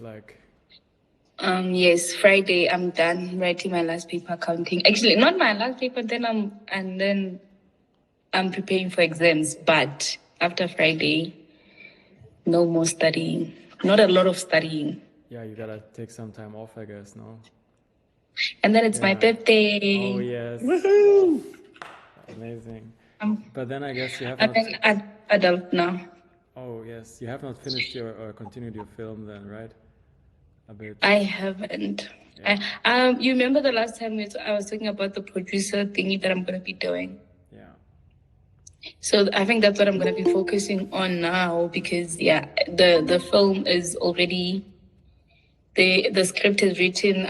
Like, Yes, Friday I'm done writing my last paper accounting. Actually, not my last paper, then I'm preparing for exams, but after Friday, no more studying. Not a lot of studying. yeah, you gotta take some time off, I guess, no? And then it's my Yeah. Oh, birthday. yes. Woohoo! Amazing. I'm, But then I guess you have I'm not. an adult now. Oh, yes. You have not finished your or continued your film then, right? A bit. I haven't. Yeah. You remember the last time I was talking about the producer thingy that I'm gonna be doing. Yeah. So I think that's what I'm gonna be focusing on now because yeah, the film is already the script is written.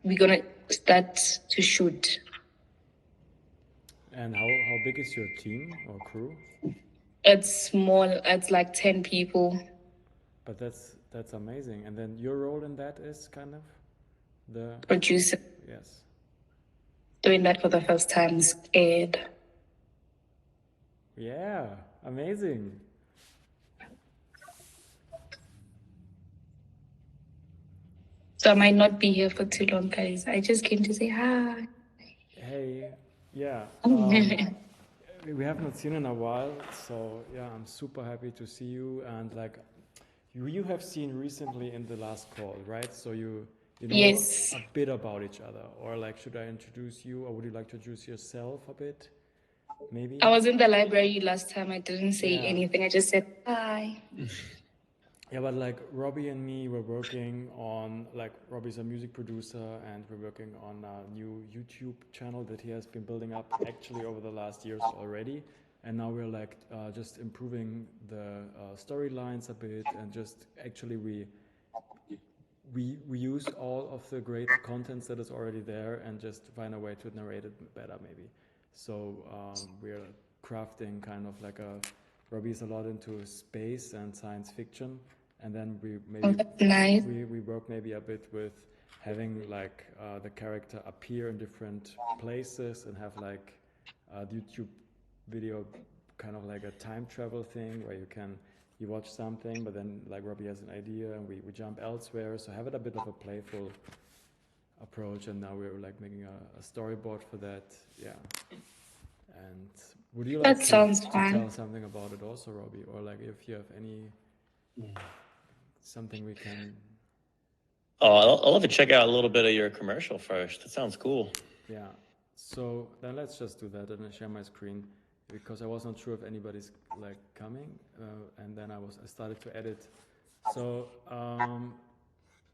We're gonna start to shoot. And how big is your team or crew? It's small. It's like 10 people. But that's amazing. And then your role in that is kind of the Producer yes. doing that for the first time. Scared. Yeah, amazing. So I might not be here for too long, guys. I just came to say hi. Hey, yeah. We have not seen in a while, so yeah, I'm super happy to see you. And like, you have seen recently in the last call, right? So you know Yes. a bit about each other, or like, should I introduce you, or would you like to introduce yourself a bit? Maybe. I was in the library last time. I didn't say Yeah. anything. I just said hi. Yeah, but like Robbie and me were working on, like, Robbie's a music producer and we're working on a new YouTube channel that he has been building up actually over the last years already. And now we're like just improving the storylines a bit, and just actually we use all of the great contents that is already there and just find a way to narrate it better maybe. So we're crafting kind of like a, Robbie's a lot into space and science fiction, and then we Oh, maybe that's nice. we work maybe a bit with having like the character appear in different places and have like a YouTube video, kind of like a time travel thing where you watch something, but then like Robbie has an idea and we jump elsewhere. So have it a bit of a playful approach, and now we're like making a storyboard for that. Yeah. And would you like That sounds to fun. tell something about it also, Robbie, or like if you have any something we can? Oh, I'll have to check out a little bit of your commercial first. That sounds cool. Yeah. So then let's just do that, and I share my screen because I was not sure if anybody's like coming, and then I started to edit. So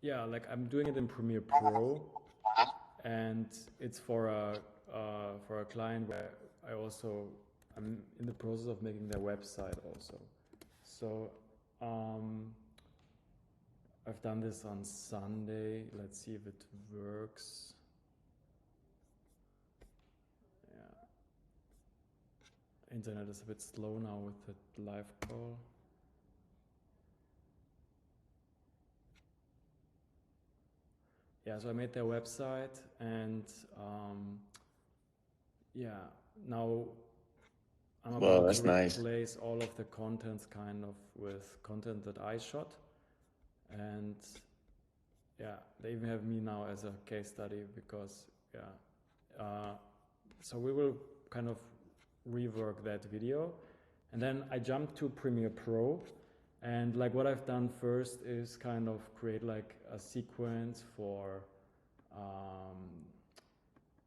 yeah, like I'm doing it in Premiere Pro, and it's for a client where I'm in the process of making their website also. So I've done this on Sunday. Let's see if it works. Yeah. Internet is a bit slow now with the live call. Yeah, so I made their website, and yeah, now I'm about to replace all of the contents kind of with content that I shot. And yeah, they even have me now as a case study because so we will kind of rework that video, and then I jumped to Premiere Pro, and like what I've done first is kind of create like a sequence for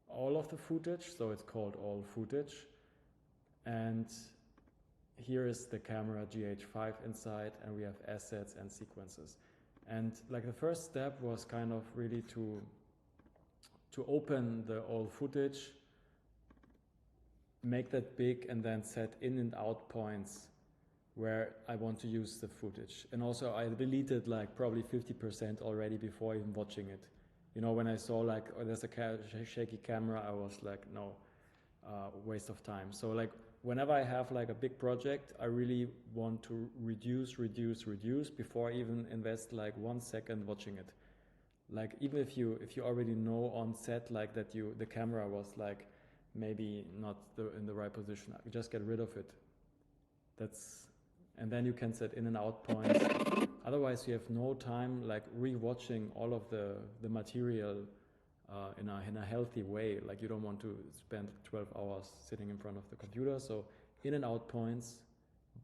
all of the footage, so it's called all footage, and here is the camera GH5 inside, and we have assets and sequences. And like the first step was kind of really to open the all footage, make that big, and then set in and out points where I want to use the footage. And also I deleted like probably 50% already before even watching it. You know, when I saw like, oh, there's a shaky camera, I was like, no, waste of time. So like whenever I have like a big project, I really want to reduce before I even invest like 1 second watching it. Like even if you already know on set like that the camera was like maybe not in the right position, just get rid of it. And then you can set in and out points Otherwise, you have no time like re-watching all of the material in a healthy way. Like you don't want to spend 12 hours sitting in front of the computer. So in and out points,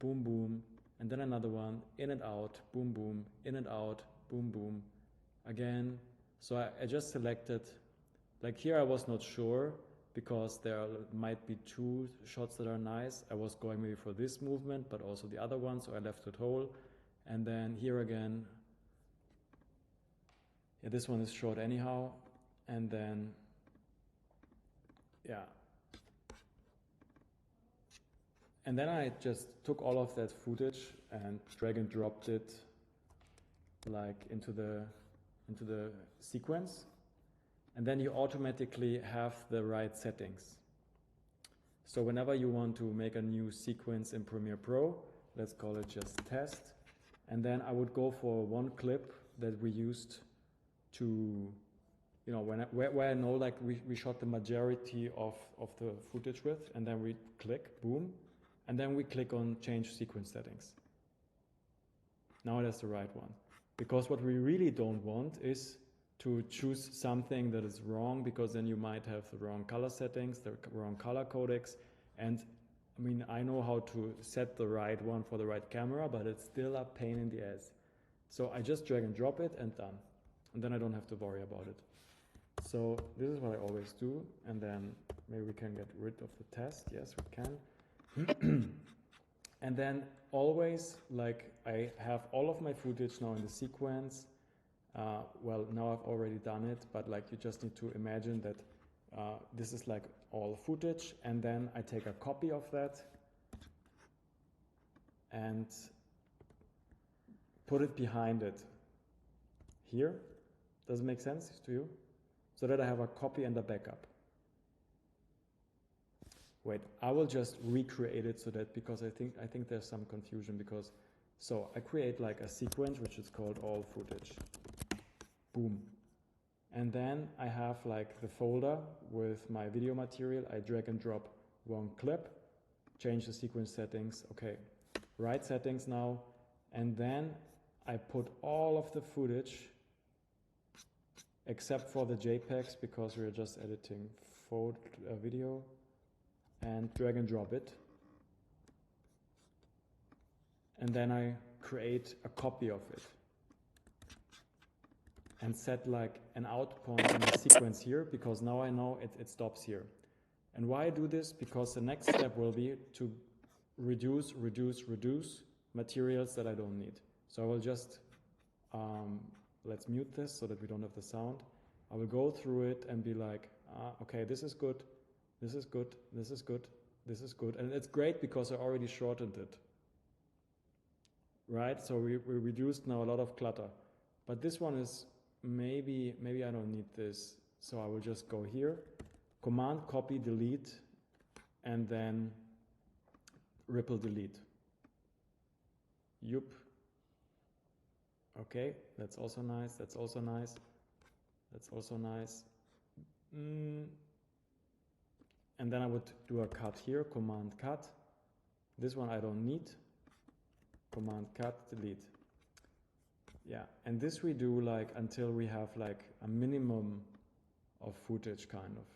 boom, boom, and then another one, in and out, boom, boom, in and out, boom, boom, again. So I just selected, like here I was not sure because there might be two shots that are nice. I was going maybe for this movement, but also the other one, so I left it whole. And then here again, yeah, this one is short anyhow. And then, yeah. And then I just took all of that footage and drag and dropped it like into the sequence. And then you automatically have the right settings. So whenever you want to make a new sequence in Premiere Pro, let's call it just test. And then I would go for one clip that we used to, you know, where I know like we shot the majority of the footage with, and then we click, boom, and then we click on change sequence settings. Now that's the right one. Because what we really don't want is to choose something that is wrong, because then you might have the wrong color settings, the wrong color codecs. And I mean, I know how to set the right one for the right camera, but it's still a pain in the ass. So I just drag and drop it and done. And then I don't have to worry about it. So this is what I always do. And then maybe we can get rid of the test. Yes, we can. And then always, like, I have all of my footage now in the sequence. Well, now I've already done it, but like you just need to imagine that this is like all footage, and then I take a copy of that and put it behind it here. Does it make sense to you? So that I have a copy and a backup. Wait, I will just recreate it so that, because I think there's some confusion, because so I create like a sequence which is called all footage. Boom. And then I have like the folder with my video material. I drag and drop one clip, change the sequence settings. Okay, right settings now. And then I put all of the footage except for the JPEGs, because we're just editing video, and drag and drop it. And then I create a copy of it and set like an out point in the sequence here, because now I know it stops here. And why I do this? Because the next step will be to reduce materials that I don't need. So I will just, let's mute this so that we don't have the sound. I will go through it and be like, okay, this is good, this is good, this is good, this is good. And it's great because I already shortened it, right? So we reduced now a lot of clutter. But this one is, maybe I don't need this. So I will just go here, Command, copy, delete, and then ripple delete. Yup. Okay, that's also nice, that's also nice, that's also nice. And then I would do a cut here, Command cut. This one I don't need. Command cut, delete. Yeah, and this we do like until we have like a minimum of footage kind of.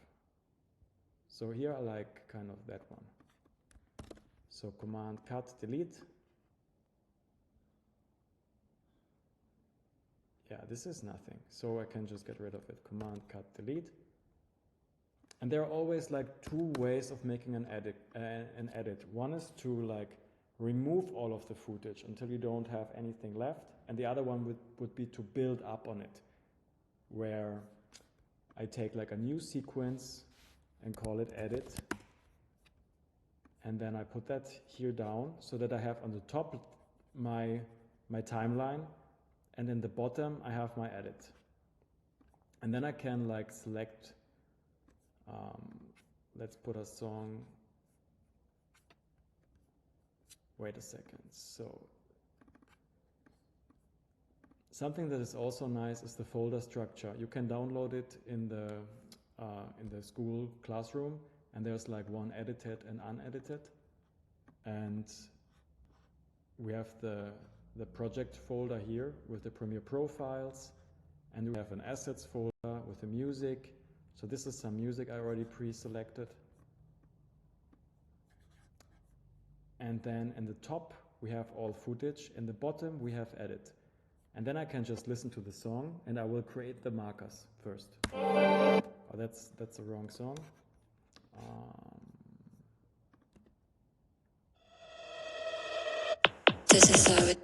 So here I like kind of that one. So Command cut, delete. Yeah, this is nothing. So I can just get rid of it. Command cut, delete. And there are always like two ways of making an edit. One is to like remove all of the footage until you don't have anything left. And the other one would be to build up on it, where I take like a new sequence and call it edit. And then I put that here down so that I have on the top my timeline, and in the bottom I have my edit. And then I can like select, let's put a song. Wait a second. So something that is also nice is the folder structure. You can download it in the school classroom, and there's like one edited and unedited. And we have the the project folder here with the Premiere profiles, and we have an assets folder with the music. So this is some music I already pre-selected. And then in the top we have all footage, in the bottom we have edit. And then I can just listen to the song and I will create the markers first. Oh, that's the wrong song. This is how it.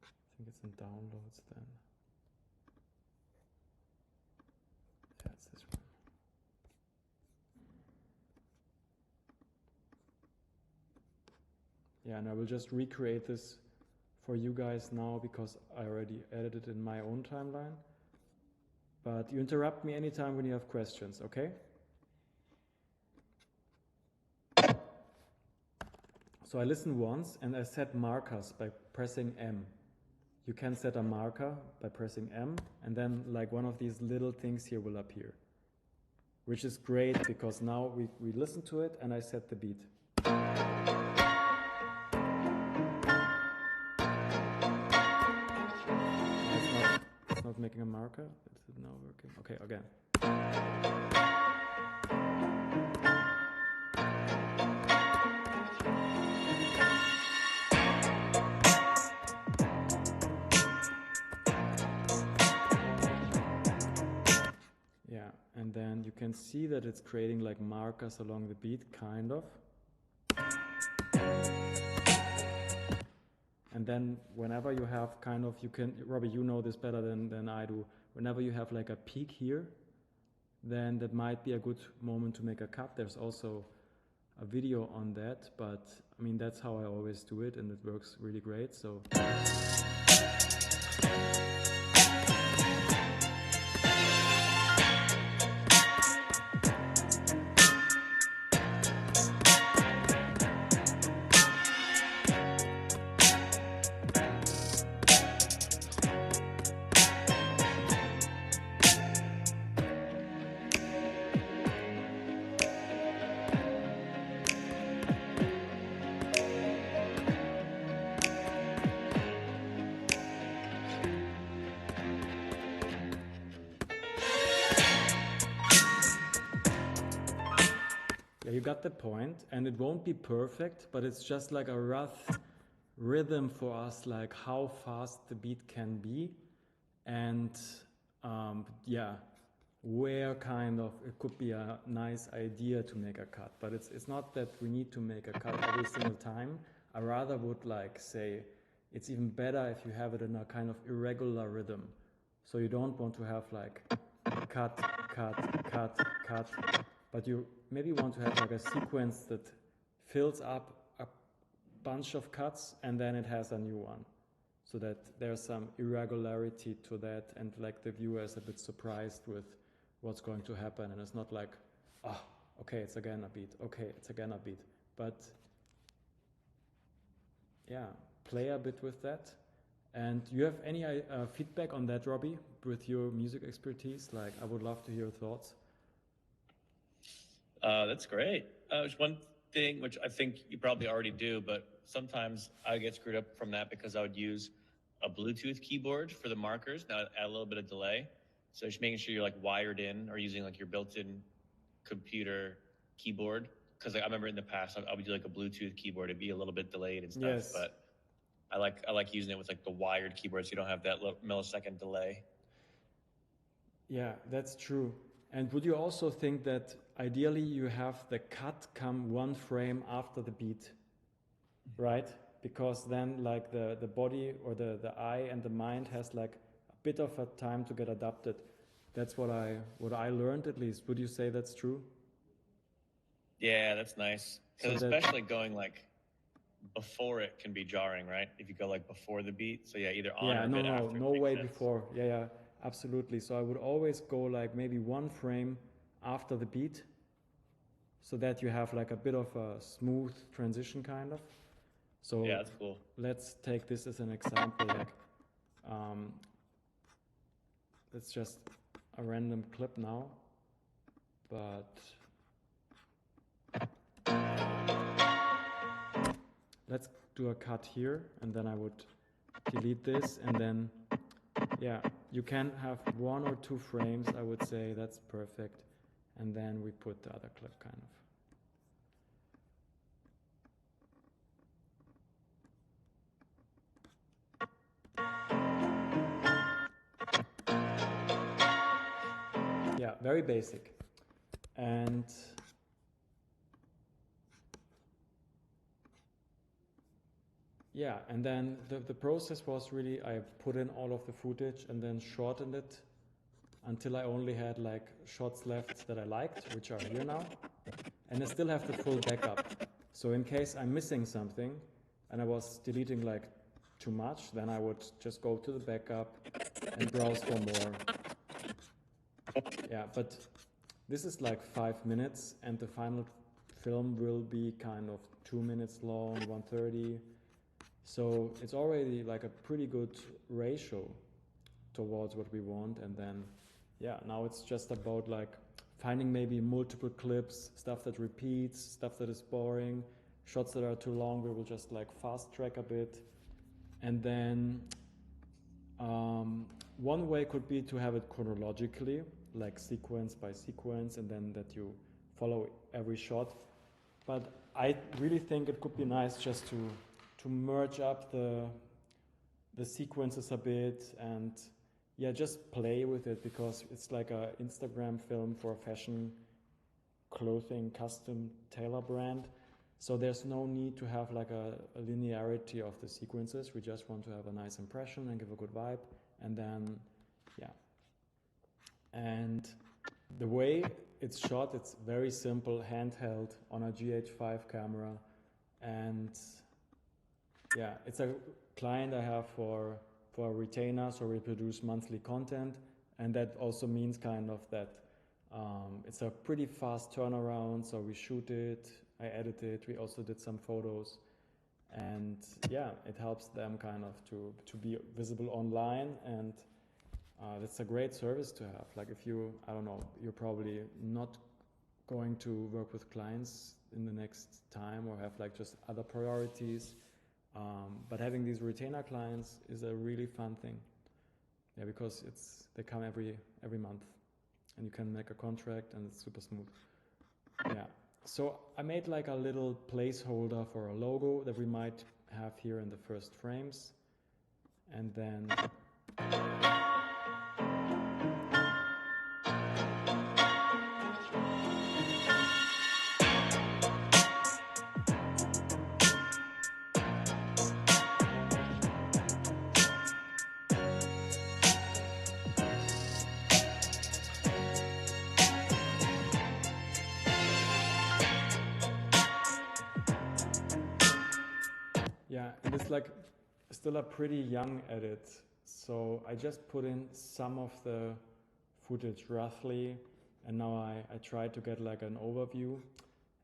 I think it's in downloads then. Yeah, it's this one. Yeah, and I will just recreate this for you guys now because I already edited in my own timeline. But you interrupt me anytime when you have questions, okay? So I listen once and I set markers by pressing M. You can set a marker by pressing M, and then like one of these little things here will appear, which is great because now we listen to it and I set the beat. It's not making a marker. Is it now working? Okay, again. Yeah, and then you can see that it's creating like markers along the beat, kind of. And then whenever you have kind of, you can, Robbie, you know this better than I do. Whenever you have like a peak here, then that might be a good moment to make a cut. There's also a video on that, but I mean, that's how I always do it and it works really great, so. You got the point, and it won't be perfect, but it's just like a rough rhythm for us, like how fast the beat can be, and yeah, where kind of it could be a nice idea to make a cut. But it's not that we need to make a cut every single time. I rather would like say it's even better if you have it in a kind of irregular rhythm. So you don't want to have like cut, cut, cut, cut, but you maybe want to have like a sequence that fills up a bunch of cuts and then it has a new one, so that there's some irregularity to that, and like the viewer is a bit surprised with what's going to happen, and it's not like, oh, okay, it's again a beat, okay, it's again a beat. But yeah, play a bit with that. And you have any feedback on that, Robbie, with your music expertise? Like, I would love to hear your thoughts. That's great. There's one thing which I think you probably already do, but sometimes I get screwed up from that because I would use a Bluetooth keyboard for the markers. Now add a little bit of delay. So just making sure you're like wired in or using like your built-in computer keyboard. Because like, I remember in the past I would do like a Bluetooth keyboard. It'd be a little bit delayed and stuff. Yes. But I like using it with like the wired keyboard, so you don't have that millisecond delay. Yeah, that's true. And would you also think that ideally you have the cut come one frame after the beat, right? Because then like the body or the eye and the mind has like a bit of a time to get adapted. That's what I learned, at least. Would you say that's true? Yeah, that's nice. Because So especially going like before it can be jarring, right? If you go like before the beat. So yeah, either on or a bit after. No way before. Yeah, absolutely. So I would always go like maybe one frame after the beat, so that you have like a bit of a smooth transition kind of. So yeah, that's cool. Let's take this as an example. Like, it's just a random clip now, but let's do a cut here, and then I would delete this, and then, yeah, you can have 1 or 2 frames, I would say, that's perfect. And then we put the other clip kind of. Yeah, very basic. And yeah, and then the process was really, I put in all of the footage and then shortened it until I only had like shots left that I liked, which are here now. And I still have the full backup. So in case I'm missing something and I was deleting like too much, then I would just go to the backup and browse for more. Yeah, but this is like 5 minutes, and the final film will be kind of 2 minutes long, 1:30. So it's already like a pretty good ratio towards what we want. And then, yeah, now it's just about like finding maybe multiple clips, stuff that repeats, stuff that is boring, shots that are too long, we will just like fast track a bit. And then one way could be to have it chronologically, like sequence by sequence, and then that you follow every shot. But I really think it could be nice just to merge up the sequences a bit, and yeah, just play with it, because it's like a Instagram film for a fashion clothing custom tailor brand. So there's no need to have like a linearity of the sequences. We just want to have a nice impression and give a good vibe. And then, yeah. And the way it's shot, it's very simple, handheld on a GH5 camera. And yeah, it's a client I have for a retainer, so we produce monthly content. And that also means kind of that it's a pretty fast turnaround. So we shoot it, I edit it, we also did some photos. And yeah, it helps them kind of to be visible online. And that's a great service to have. Like if you, I don't know, you're probably not going to work with clients in the next time, or have like just other priorities. But having these retainer clients is a really fun thing. Yeah, because they come every month, and you can make a contract, and it's super smooth. Yeah. So I made like a little placeholder for a logo that we might have here in the first frames. And then yeah, and it's like still a pretty young edit. So I just put in some of the footage roughly, and now I try to get like an overview.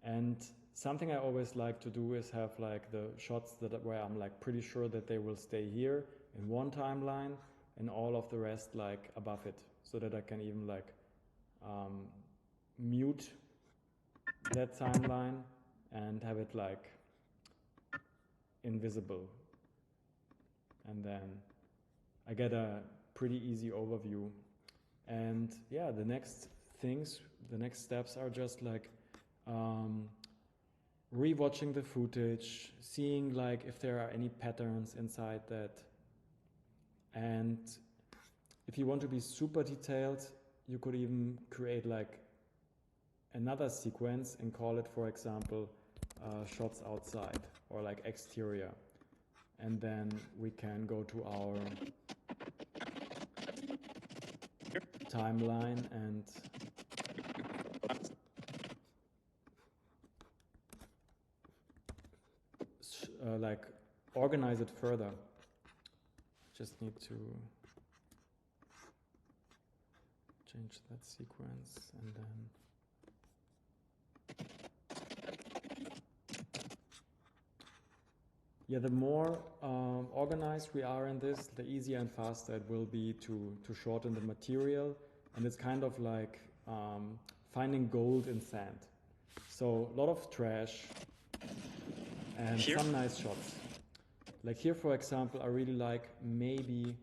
And something I always like to do is have like the shots where I'm like pretty sure that they will stay here in one timeline, and all of the rest like above it, so that I can even like mute that timeline and have it like invisible. And then I get a pretty easy overview. And yeah, the next steps are just like rewatching the footage, seeing like if there are any patterns inside that. And if you want to be super detailed, you could even create like another sequence and call it, for example, shots outside, or like exterior. And then we can go to our timeline and like organize it further. Just need to change that sequence, and then yeah, the more organized we are in this, the easier and faster it will be to shorten the material. And it's kind of like finding gold in sand. So a lot of trash, and some nice shots. Like here, for example, I really like maybe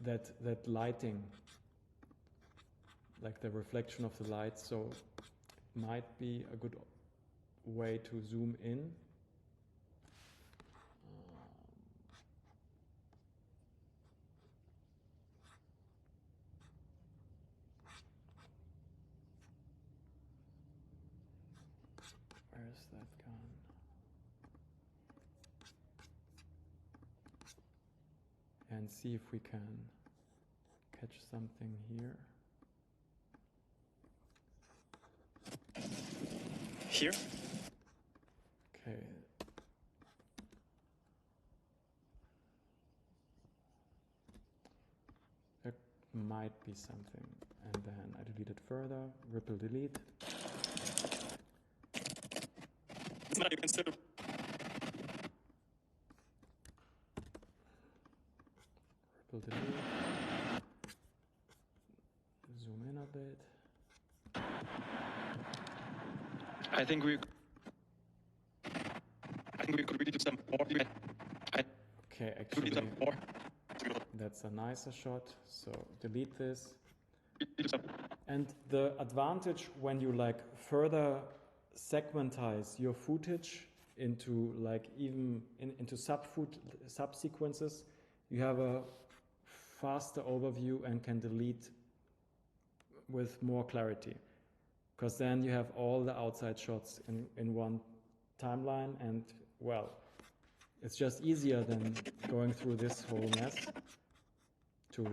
that lighting, like the reflection of the light. So might be a good way to zoom in. Where's that gone? And see if we can catch something here. Here? Okay. There might be something. And then I delete it further. Ripple delete. You can still Ripple delete. Zoom in a bit. I think we could really do some more. Okay, actually, that's a nicer shot. So delete this. And the advantage when you like further segmentize your footage into like even into subsequences, you have a faster overview and can delete with more clarity. Because then you have all the outside shots in one timeline, and well, it's just easier than going through this whole mess to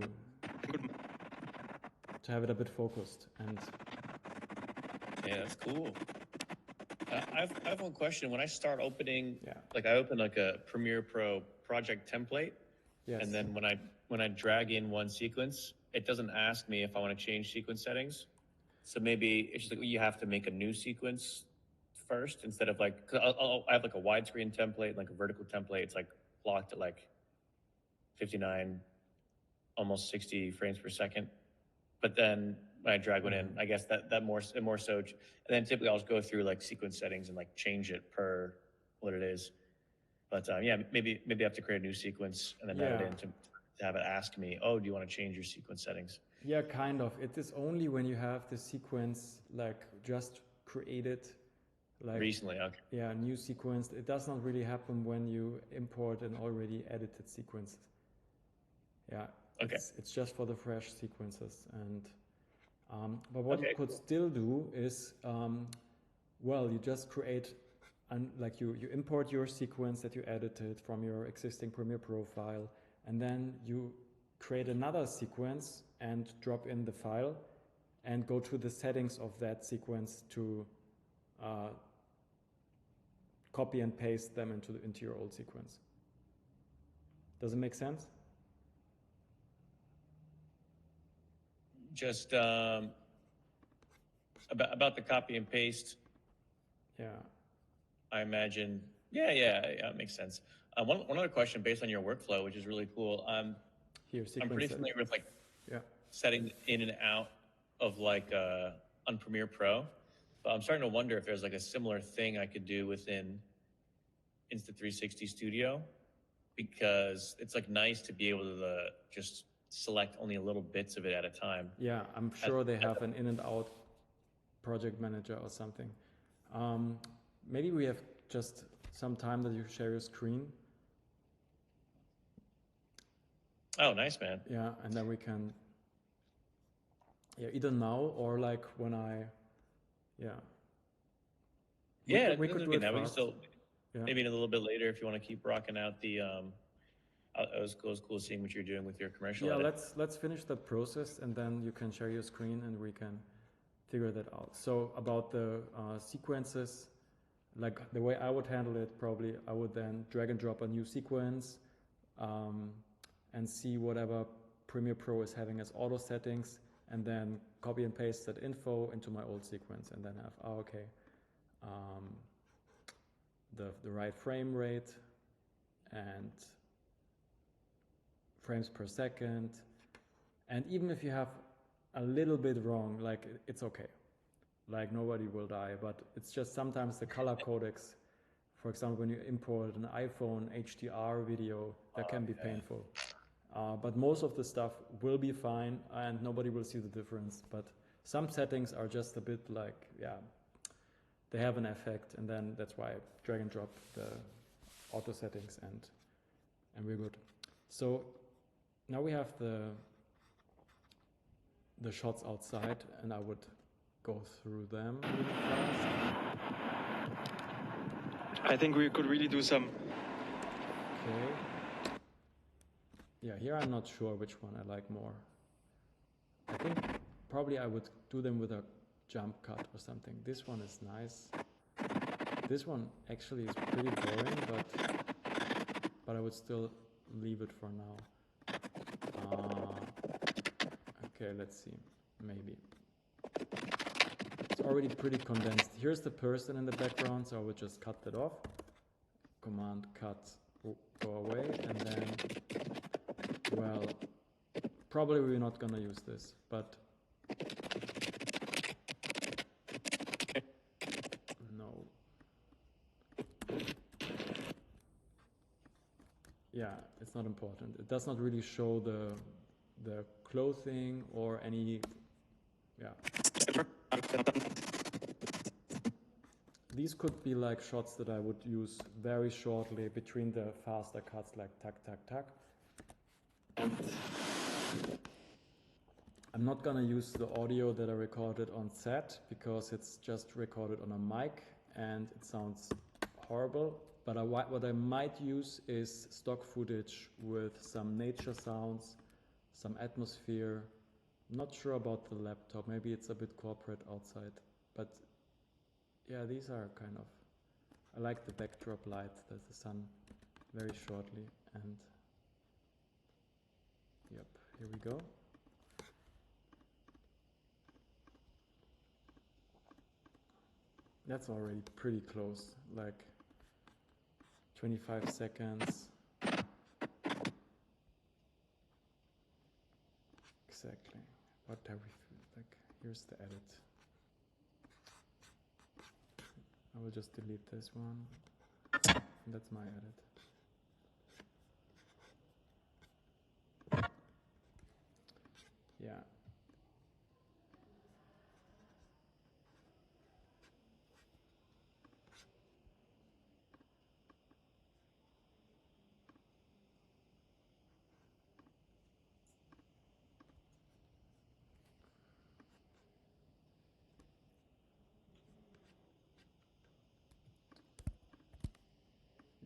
have it a bit focused. And yeah, that's cool. I have one question. When I start opening, yeah, like I open like a Premiere Pro project template, yes, and then when I drag in one sequence, it doesn't ask me if I want to change sequence settings. So maybe it's just like you have to make a new sequence first instead of like, cause I have like a widescreen template, like a vertical template. It's like blocked at like 59, almost 60 frames per second. But then when I drag one in, I guess that more so, and then typically I'll just go through like sequence settings and like change it per what it is. But yeah, maybe I have to create a new sequence and then add it in to have it ask me, oh, do you want to change your sequence settings? Yeah, kind of. It is only when you have the sequence like just created, like recently. Okay. Yeah, new sequence. It does not really happen when you import an already edited sequence. Yeah. Okay. It's just for the fresh sequences. And but what you could still do is, well, you just create like you import your sequence that you edited from your existing Premiere Pro file, and then you create another sequence and drop in the file and go to the settings of that sequence to copy and paste them into your old sequence. Does it make sense? Just about the copy and paste. Yeah. I imagine. Yeah, it makes sense. One other question based on your workflow, which is really cool. I'm pretty familiar with like setting in and out of like on Premiere Pro, but I'm starting to wonder if there's like a similar thing I could do within Insta360 Studio, because it's like nice to be able to just select only a little bits of it at a time. Yeah, I'm sure they have an in and out project manager or something. Maybe we have just some time that you share your screen. Oh, nice, man. Yeah, and then we can, either now or like when we could do it now. fast. We can still, maybe a little bit later if you want to keep rocking out the, it was cool seeing what you're doing with your commercial. Yeah, edit. let's finish that process and then you can share your screen and we can figure that out. So about the sequences, like the way I would handle it, probably I would then drag and drop a new sequence and see whatever Premiere Pro is having as auto settings, and then copy and paste that info into my old sequence, and then have the right frame rate and frames per second. And even if you have a little bit wrong, like it's okay. like nobody will die, but it's just sometimes the color codecs, for example, when you import an iPhone HDR video, that can be painful. But most of the stuff will be fine and nobody will see the difference. But some settings are just a bit like, yeah, they have an effect, and then that's why I drag and drop the auto settings and we're good. So now we have the shots outside, and I would go through them really fast. I think we could really do some. Okay. Yeah, here I'm not sure which one I like more. I think probably I would do them with a jump cut or something. This one is nice. This one actually is pretty boring, but I would still leave it for now. Okay, let's see. Maybe. It's already pretty condensed. Here's the person in the background, so I would just cut that off. Command cut, go away, and then, well, probably we're not gonna use this, but no. Yeah, it's not important. It does not really show the clothing or any, yeah. These could be like shots that I would use very shortly between the faster cuts, like tack, tack, tack. And I'm not gonna use the audio that I recorded on set because it's just recorded on a mic and it sounds horrible. But what I might use is stock footage with some nature sounds, some atmosphere. I'm not sure about the laptop, maybe it's a bit corporate outside, but yeah, these are kind of, I like the backdrop light, there's the sun very shortly, and yep, here we go. That's already pretty close, like 25 seconds. Exactly. What have we, like, here's the edit. I will just delete this one. And that's my edit. Yeah.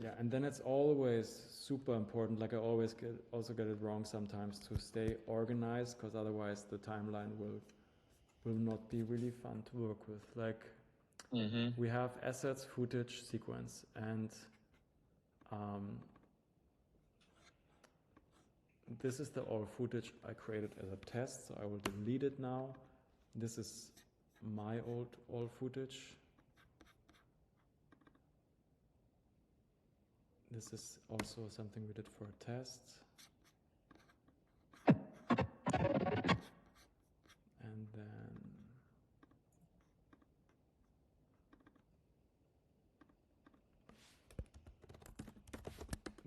Yeah, and then it's always super important, like I always also get it wrong sometimes, to stay organized, because otherwise the timeline will not be really fun to work with. Like, we have assets, footage, sequence, and this is the all footage I created as a test, so I will delete it now. This is my old all footage. This is also something we did for a test. And then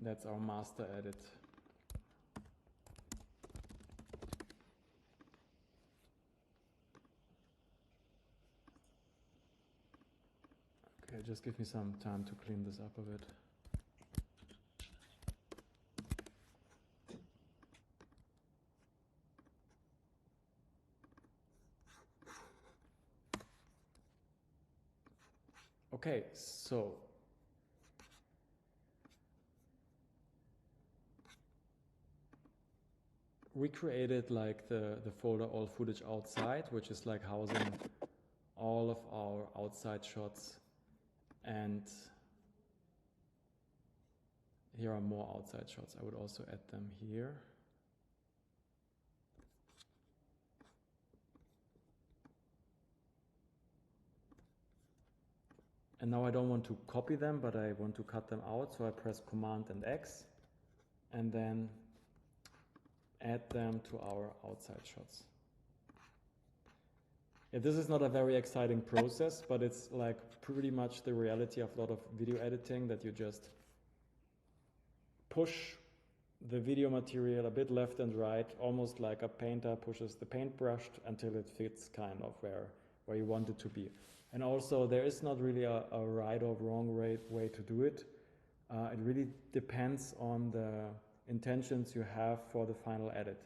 that's our master edit. Okay, just give me some time to clean this up a bit. Okay, so we created like the folder all footage outside, which is like housing all of our outside shots, and here are more outside shots. I would also add them here. And now I don't want to copy them, but I want to cut them out. So I press Command and X and then add them to our outside shots. Yeah, this is not a very exciting process, but it's like pretty much the reality of a lot of video editing, that you just push the video material a bit left and right, almost like a painter pushes the paintbrush until it fits kind of where you want it to be. And also there is not really a right or wrong way to do it. It really depends on the intentions you have for the final edit.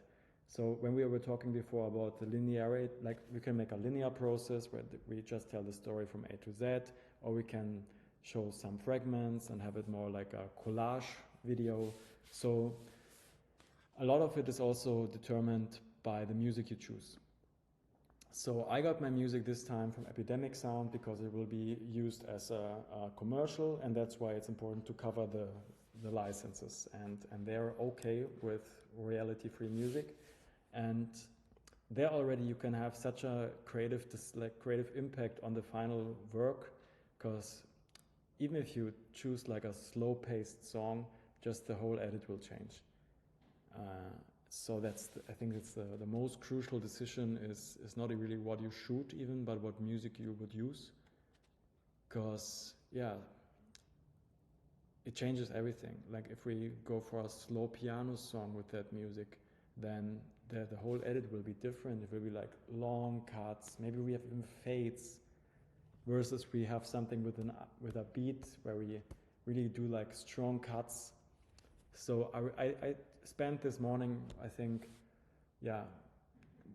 So when we were talking before about the linearity, like we can make a linear process where we just tell the story from A to Z, or we can show some fragments and have it more like a collage video. So a lot of it is also determined by the music you choose. So I got my music this time from Epidemic Sound because it will be used as a commercial, and that's why it's important to cover the licenses. And they're okay with royalty-free music. And there already you can have such a creative impact on the final work, because even if you choose like a slow-paced song, just the whole edit will change. So I think it's the most crucial decision is not really what you shoot even, but what music you would use. Because, yeah, it changes everything. Like if we go for a slow piano song with that music, then the whole edit will be different. It will be like long cuts. Maybe we have even fades, versus we have something with a beat where we really do like strong cuts. So I spent this morning, I think, yeah,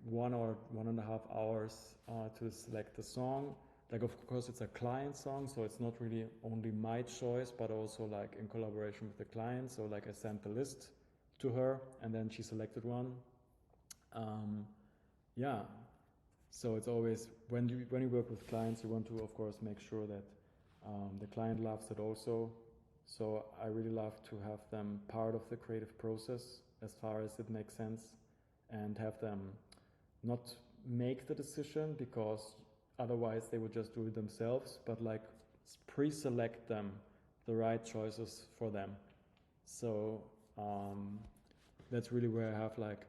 1 or 1.5 hours to select the song. Like, of course, it's a client song, so it's not really only my choice, but also like in collaboration with the client. So like I sent the list to her, and then she selected one. Yeah, so it's always, when you work with clients, you want to, of course, make sure that the client loves it also. So I really love to have them part of the creative process as far as it makes sense, and have them not make the decision, because otherwise they would just do it themselves, but like pre-select them the right choices for them. So that's really where I have like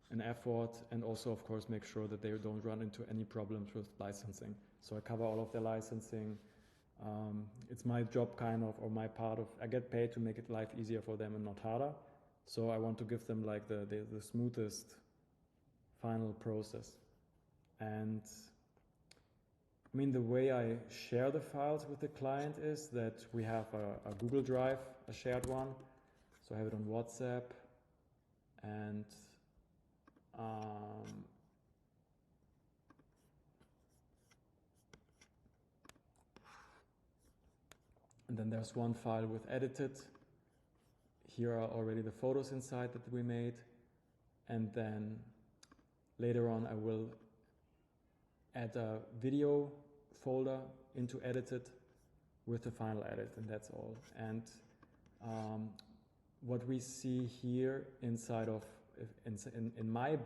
an effort, and also of course make sure that they don't run into any problems with licensing. So I cover all of their licensing. It's my job kind of, or my part of, I get paid to make it life easier for them and not harder. So I want to give them like the smoothest final process. And I mean, the way I share the files with the client is that we have a Google Drive, a shared one. So I have it on WhatsApp, and then there's one file with edited. Here are already the photos inside that we made. And then later on I will add a video folder into edited with the final edit, and that's all. And what we see here inside of, in my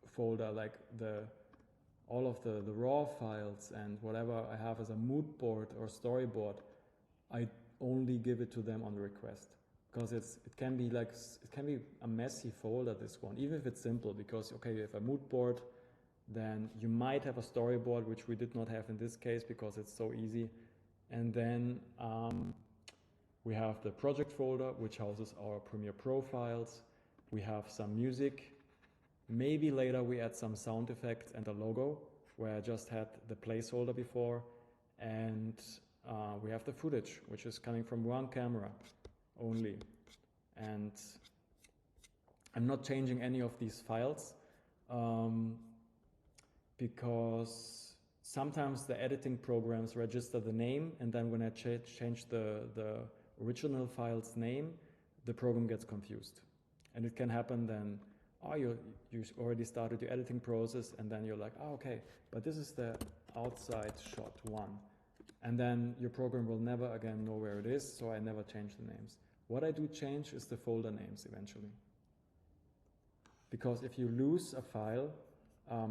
folder, like all of the raw files and whatever I have as a mood board or storyboard, I only give it to them on request, because it can be a messy folder, this one, even if it's simple, because okay, you have a mood board, then you might have a storyboard, which we did not have in this case because it's so easy. And then we have the project folder, which houses our Premiere Pro files. We have some music. Maybe later we add some sound effects and a logo, where I just had the placeholder before. And we have the footage, which is coming from one camera only. And I'm not changing any of these files, because sometimes the editing programs register the name, and then when I change the original file's name, the program gets confused. And it can happen then, oh, you already started your editing process, and then you're like, oh, okay, but this is the outside shot one. And then your program will never again know where it is, so I never change the names. What I do change is the folder names eventually. Because if you lose a file,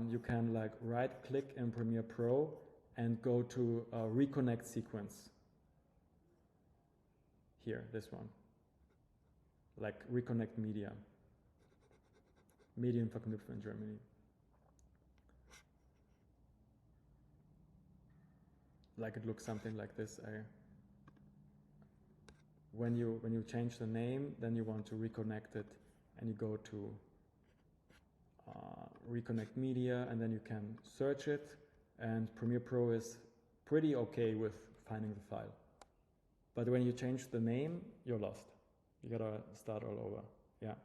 you can like right click in Premiere Pro and go to reconnect sequence. Here, this one. Like reconnect media. Medienverknüpfen in Germany. like it looks something like this. When you change the name, then you want to reconnect it, and you go to reconnect media, and then you can search it. And Premiere Pro is pretty okay with finding the file. But when you change the name, you're lost. You gotta start all over. Yeah.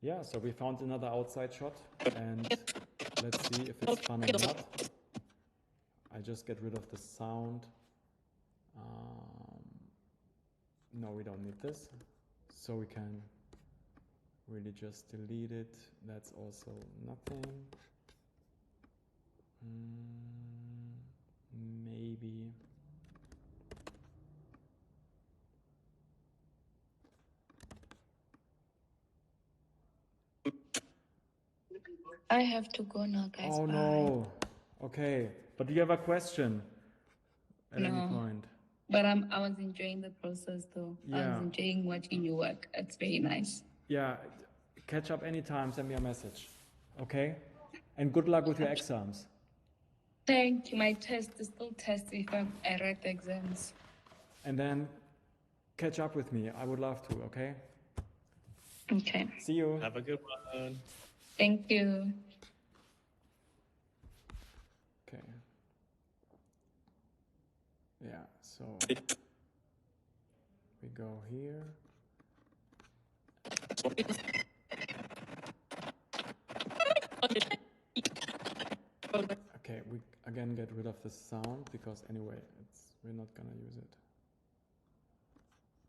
Yeah, so we found another outside shot, and let's see if it's fun or not. I just get rid of the sound. No, we don't need this. So we can really just delete it. That's also nothing. Maybe. I have to go now, guys. Oh Bye. no. Okay. But do you have a question at any No. point? But I was enjoying the process though. I Yeah. was enjoying watching you work. It's very nice. Yeah. Catch up anytime. Send me a message. Okay? And good luck with your exams. Thank you. My test is still test if I write the exams. And then catch up with me. I would love to, okay? Okay. See you. Have a good one. Thank you. Okay. Yeah, so we go here. Okay, we again get rid of the sound because anyway, we're not gonna use it.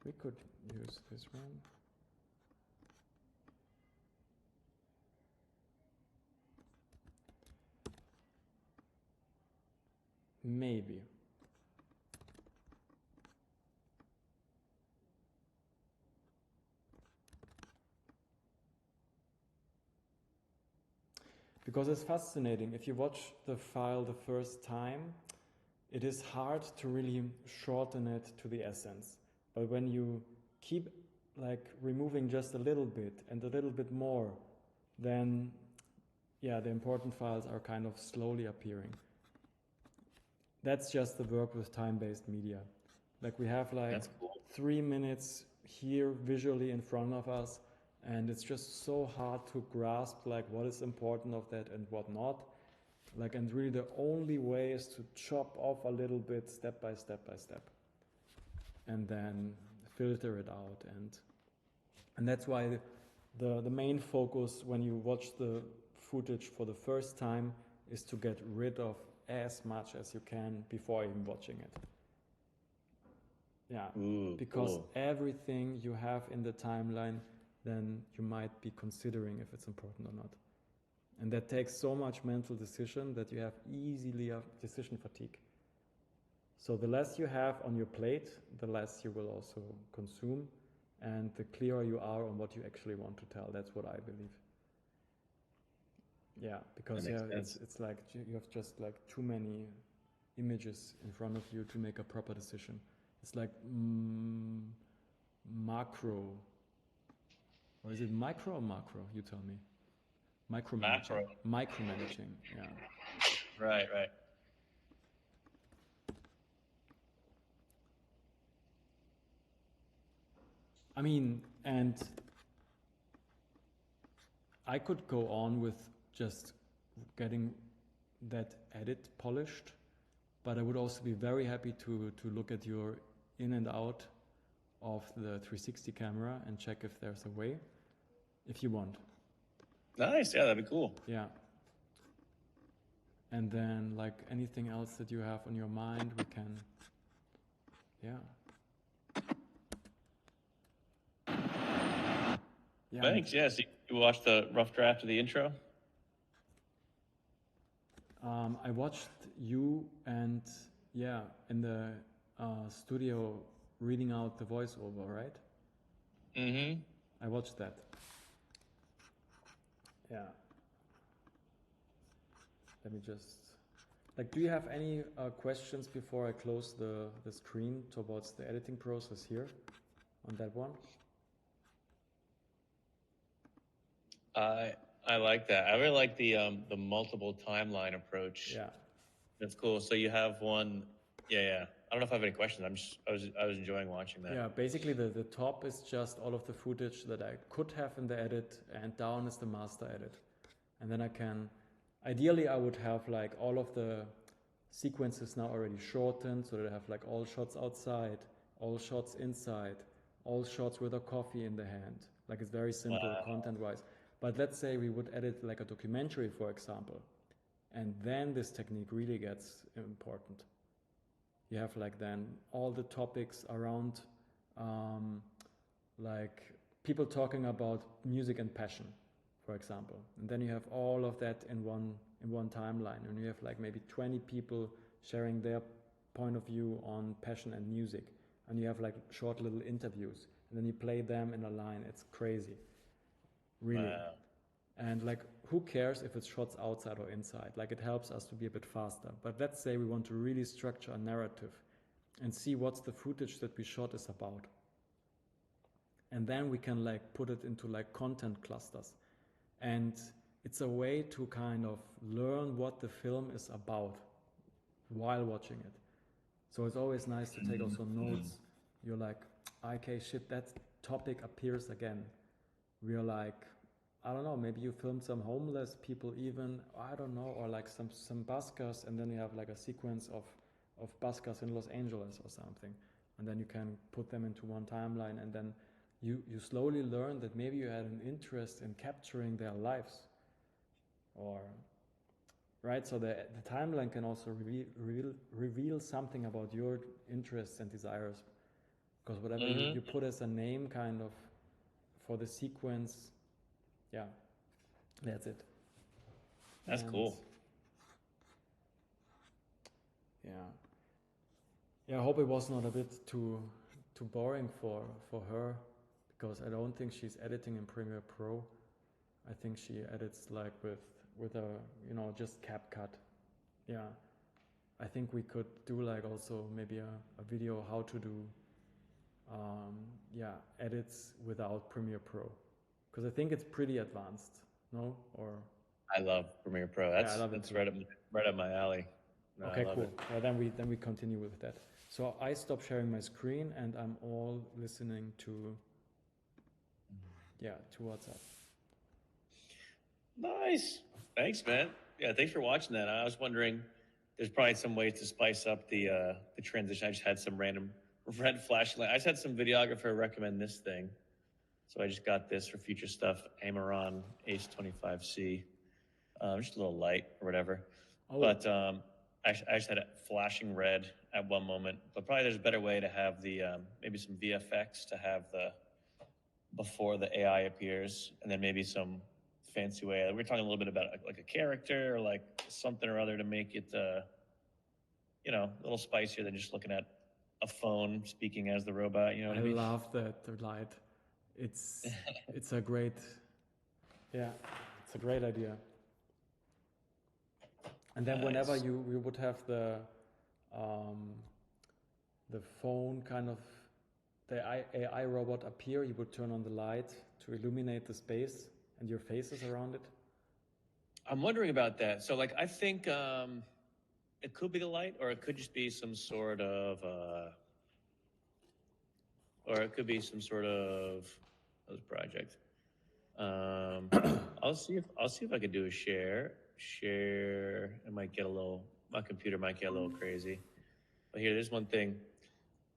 We could use this one. Maybe. Because it's fascinating. If you watch the file the first time, it is hard to really shorten it to the essence. But when you keep like removing just a little bit and a little bit more, then yeah, the important files are kind of slowly appearing. That's just the work with time-based media. Like we have like That's cool. 3 minutes here visually in front of us, and it's just so hard to grasp like what is important of that and what not. Like, and really the only way is to chop off a little bit step by step by step, and then filter it out. And that's why the main focus when you watch the footage for the first time is to get rid of as much as you can before even watching it. Yeah, because cool. everything you have in the timeline, then you might be considering if it's important or not. And that takes so much mental decision that you have easily a decision fatigue. So the less you have on your plate, the less you will also consume, and the clearer you are on what you actually want to tell. That's what I believe. Yeah, because it's like you have just like too many images in front of you to make a proper decision. It's like macro, or is it micro or macro? You tell me. Micromanaging. Micromanaging, yeah. Right. I mean, and I could go on with just getting that edit polished, but I would also be very happy to look at your in and out of the 360 camera and check if there's a way, if you want. Nice. Yeah, that'd be cool. Yeah. And then like anything else that you have on your mind, we can, yeah. Yeah. Thanks. Yes. You watched the rough draft of the intro? I watched you and yeah, in the studio reading out the voiceover, right? Mm-hmm. I watched that. Yeah. Let me just, like, do you have any questions before I close the screen towards the editing process here on that one? I like that. I really like the multiple timeline approach. Yeah. That's cool. So you have one. Yeah, yeah. I don't know if I have any questions. I was enjoying watching that. Yeah, basically the top is just all of the footage that I could have in the edit, and down is the master edit. And then I can, ideally I would have like all of the sequences now already shortened, so that I have like all shots outside, all shots inside, all shots with a coffee in the hand. Like it's very simple Wow. content-wise. But let's say we would edit like a documentary, for example, and then this technique really gets important. You have like then all the topics around like people talking about music and passion, for example, and then you have all of that in one timeline, and you have like maybe 20 people sharing their point of view on passion and music, and you have like short little interviews, and then you play them in a line. It's crazy, really. Wow. And like, who cares if it's shots outside or inside? Like, it helps us to be a bit faster. But let's say we want to really structure a narrative and see what's the footage that we shot is about. And then we can like put it into like content clusters. And it's a way to kind of learn what the film is about while watching it. So it's always nice to take also notes. You're like, okay, shit, that topic appears again. We're like, I don't know, maybe you filmed some homeless people even, I don't know, or like some buskers, and then you have like a sequence of buskers in Los Angeles or something. And then you can put them into one timeline, and then you slowly learn that maybe you had an interest in capturing their lives. Or, right, so the timeline can also reveal something about your interests and desires. Because whatever you put as a name kind of for the sequence, yeah, that's it. That's cool. Yeah. Yeah, I hope it was not a bit too boring for her, because I don't think she's editing in Premiere Pro. I think she edits like with a, you know, just CapCut. Yeah. I think we could do like also maybe a video how to do edits without Premiere Pro, because I think it's pretty advanced, no? Or I love Premiere Pro. That's I love it that's too. right up my alley. No, Okay, I love cool. it. Yeah, then we continue with that. So I stop sharing my screen and I'm all listening to WhatsApp. Nice. Thanks, man. Yeah, thanks for watching that. I was wondering, there's probably some ways to spice up the transition. I just had some random red flashlight. I just had some videographer recommend this thing, so I just got this for future stuff. Amaron Ace 25C, just a little light or whatever. Oh. But I just had it flashing red at one moment. But probably there's a better way to have the maybe some VFX to have the before the AI appears, and then maybe some fancy way. We're talking a little bit about like a character or like something or other to make it, you know, a little spicier than just looking at a phone speaking as the robot. You know what I mean? I love that light. It's a great, it's a great idea. And then whenever you would have the phone kind of, the AI robot appear, you would turn on the light to illuminate the space and your faces around it. I'm wondering about that. So like, I think it could be the light, or it could just be some sort of, project. I'll see if I could do a share. It might get my computer might get a little crazy. But here, there's one thing.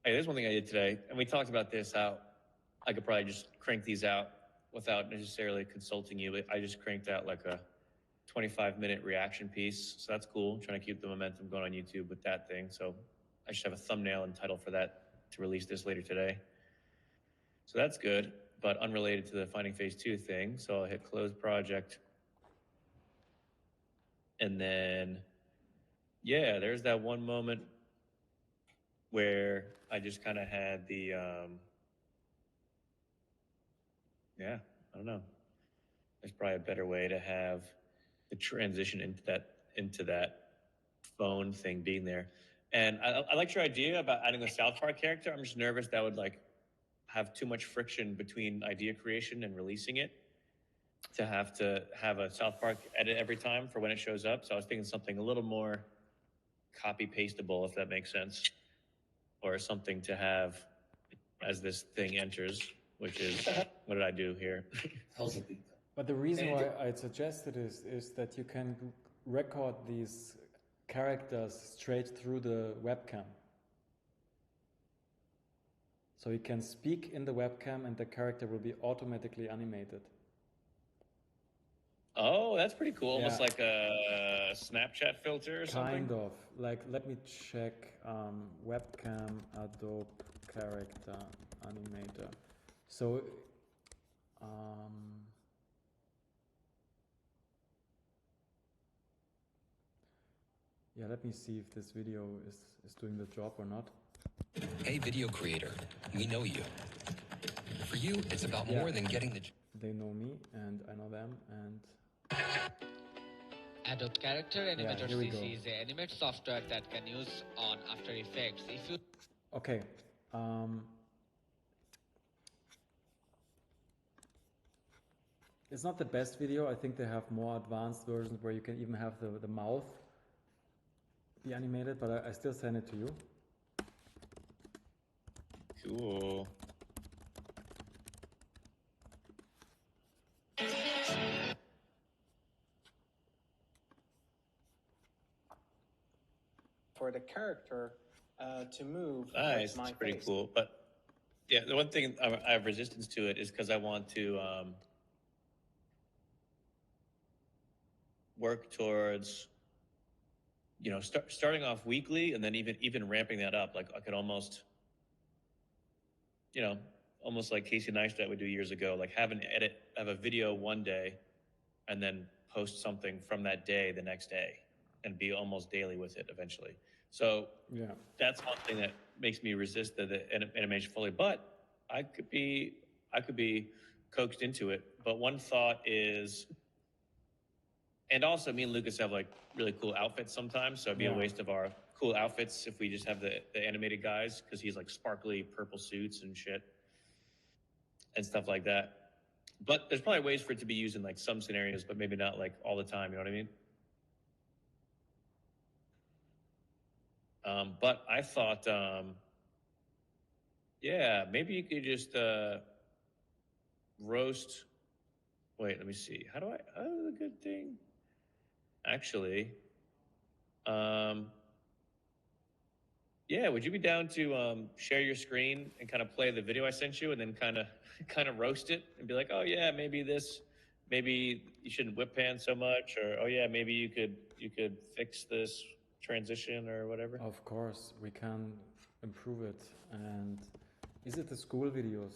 Hey, there's one thing I did today, and we talked about this, how I could probably just crank these out without necessarily consulting you. But I just cranked out like a 25-minute reaction piece, so that's cool. I'm trying to keep the momentum going on YouTube with that thing. So I should have a thumbnail and title for that to release this later today. So that's good, but unrelated to the Finding Phase 2 thing. So I'll hit close project. And then, yeah, there's that one moment where I just kind of had the, I don't know. There's probably a better way to have the transition into that phone thing being there. And I like your idea about adding a South Park character. I'm just nervous that would like have too much friction between idea creation and releasing it to have a South Park edit every time for when it shows up. So I was thinking something a little more copy pastable, if that makes sense, or something to have as this thing enters, which is what did I do here? But the reason why I suggested is that you can record these characters straight through the webcam. So you can speak in the webcam and the character will be automatically animated. Oh, that's pretty cool. Almost Yeah. like a Snapchat filter or something. Kind of. Like, let me check webcam Adobe character animator. So, yeah, let me see if this video is doing the job or not. Hey, video creator, we know you. For you, it's about more than getting the... They know me and I know them, and Adobe Character Animator here we CC go. is an animate software that can use on After Effects. If you okay. It's not the best video. I think they have more advanced versions where you can even have the mouth be animated, but I still send it to you. Cool. For the character to move. Nice, with my it's pretty face. cool. But yeah, the one thing I have resistance to it is because I want to work towards, you know, starting off weekly and then even ramping that up. Like I could almost, you know, almost like Casey Neistat would do years ago, like have a video one day and then post something from that day the next day and be almost daily with it eventually. So Yeah. that's one thing that makes me resist the animation fully, but I could be coaxed into it. But one thought is, and also me and Lucas have like really cool outfits sometimes, so it'd be a waste of our cool outfits if we just have the animated guys, because he's like sparkly purple suits and shit and stuff like that. But there's probably ways for it to be used in like some scenarios, but maybe not like all the time, you know what I mean? But I thought, yeah, maybe you could just roast. Wait, let me see. How do the good thing? Actually, yeah, would you be down to share your screen and kind of play the video I sent you, and then kind of roast it and be like, oh yeah, maybe you shouldn't whip pan so much, or oh yeah, maybe you could fix this transition or whatever. Of course, we can improve it. And is it the school videos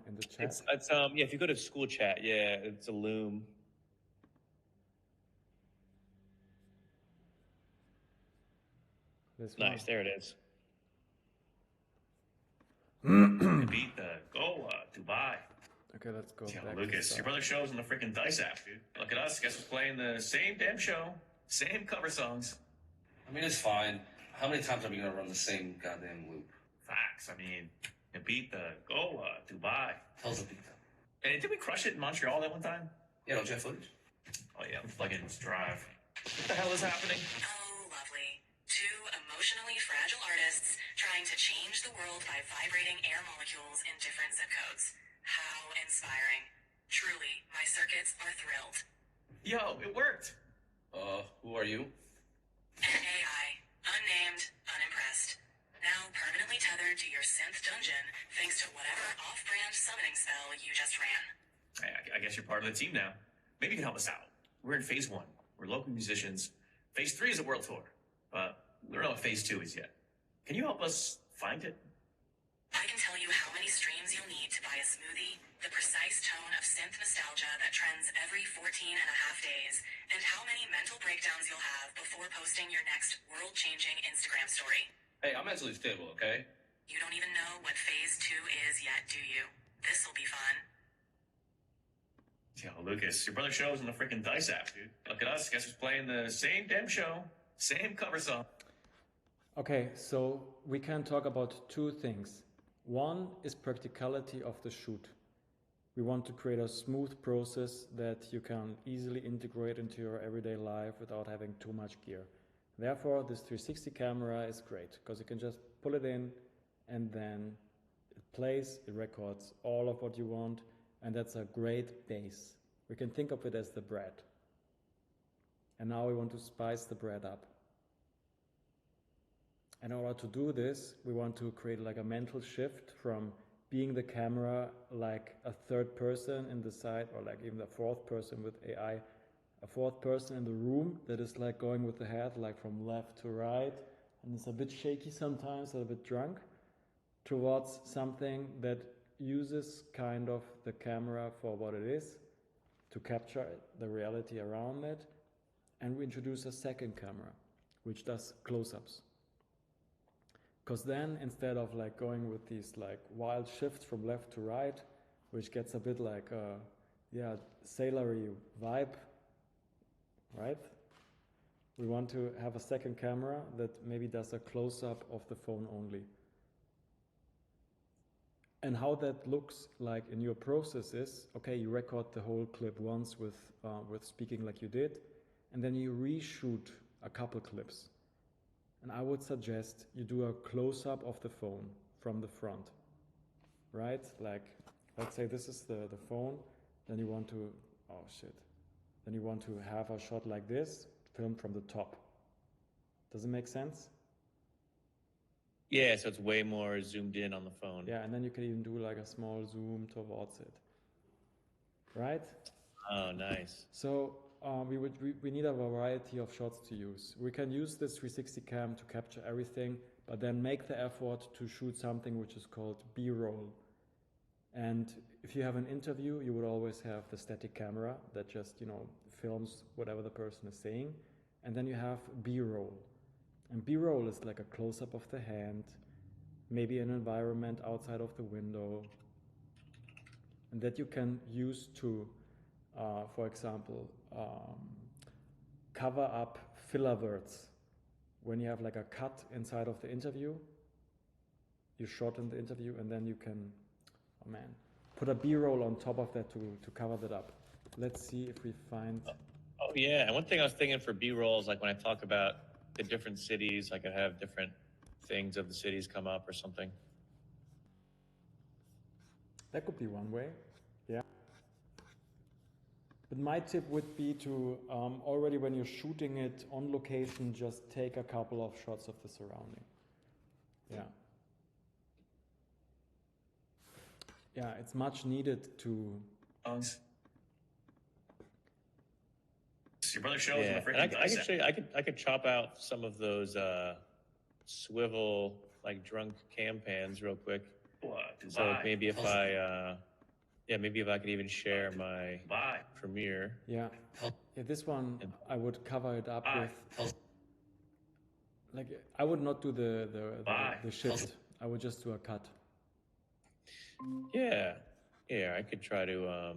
in the chat? It's yeah, if you go to school chat, yeah, it's a Loom. This Nice, one. there it is. Ibiza, Goa, Dubai. Okay, let's go Yo, back to Lucas, start. your brother shows on the freaking Dice app, dude. Look at us. Guess who's playing the same damn show, same cover songs. I mean, it's fine. How many times are we gonna run the same goddamn loop? Facts. I mean, Ibiza, Goa, Dubai. Hell's a pizza. And did we crush it in Montreal that one time? Yeah, don't you have footage? Oh yeah, plug-in drive. What the hell is happening? Oh, lovely. Two emotionally fragile artists trying to change the world by vibrating air molecules in different zip codes. How inspiring. Truly, my circuits are thrilled. Yo, it worked. Who are you? An AI, unnamed, unimpressed. Now permanently tethered to your synth dungeon thanks to whatever off-brand summoning spell you just ran. I guess you're part of the team now. Maybe you can help us out. We're in phase 1. We're local musicians. Phase 3 is a world tour. But we don't know what phase 2 is yet. Can you help us find it? I can tell you how many streams you'll need to buy a smoothie, the precise tone of synth nostalgia that trends every 14 and a half days, and how many mental breakdowns you'll have before posting your next world-changing Instagram story. Hey, I'm mentally stable, okay? You don't even know what phase 2 is yet, do you? This'll be fun. Yo, Lucas, your brother shows on the freaking Dice app, dude. Look at us. Guess who's playing the same damn show, same cover song. Okay, so we can talk about two things. One is practicality of the shoot. We want to create a smooth process that you can easily integrate into your everyday life without having too much gear. Therefore, this 360 camera is great because you can just pull it in and then it plays, it records all of what you want, and that's a great base. We can think of it as the bread. And now we want to spice the bread up. In order to do this, we want to create like a mental shift from being the camera like a third person in the side, or like even a fourth person with AI, a fourth person in the room that is like going with the head like from left to right, and it's a bit shaky sometimes, a bit drunk, towards something that uses kind of the camera for what it is, to capture the reality around it, and we introduce a second camera, which does close-ups. Because then, instead of like going with these like wild shifts from left to right, which gets a bit like a sailory vibe, right? We want to have a second camera that maybe does a close-up of the phone only. And how that looks like in your process is, okay, you record the whole clip once with speaking like you did, and then you reshoot a couple clips. And I would suggest you do a close-up of the phone from the front, right? Like, let's say this is the phone, then you want to, then you want to have a shot like this, filmed from the top. Does it make sense? Yeah, so it's way more zoomed in on the phone. Yeah, and then you can even do like a small zoom towards it, right? Oh, nice. So we need a variety of shots to use. We can use this 360 cam to capture everything, but then make the effort to shoot something which is called B-roll. And if you have an interview, you would always have the static camera that just, films whatever the person is saying. And then you have B-roll. And B-roll is like a close-up of the hand, maybe an environment outside of the window, and that you can use to, for example, cover up filler words. When you have like a cut inside of the interview, you shorten the interview, and then you can, put a B-roll on top of that to cover that up. Let's see if we find... Oh, yeah. And one thing I was thinking for B-rolls, like when I talk about the different cities, I could have different things of the cities come up or something. That could be one way, yeah. But my tip would be to, already when you're shooting it on location, just take a couple of shots of the surrounding. Yeah. Yeah, it's much needed to... Your brother shows in the freaking I could chop out some of those swivel like drunk cam pans real quick. So maybe if maybe if I could even share my Premiere. Yeah. Yeah, this one I would cover it up with. Like, I would not do the shift. I would just do a cut. Yeah, I could try to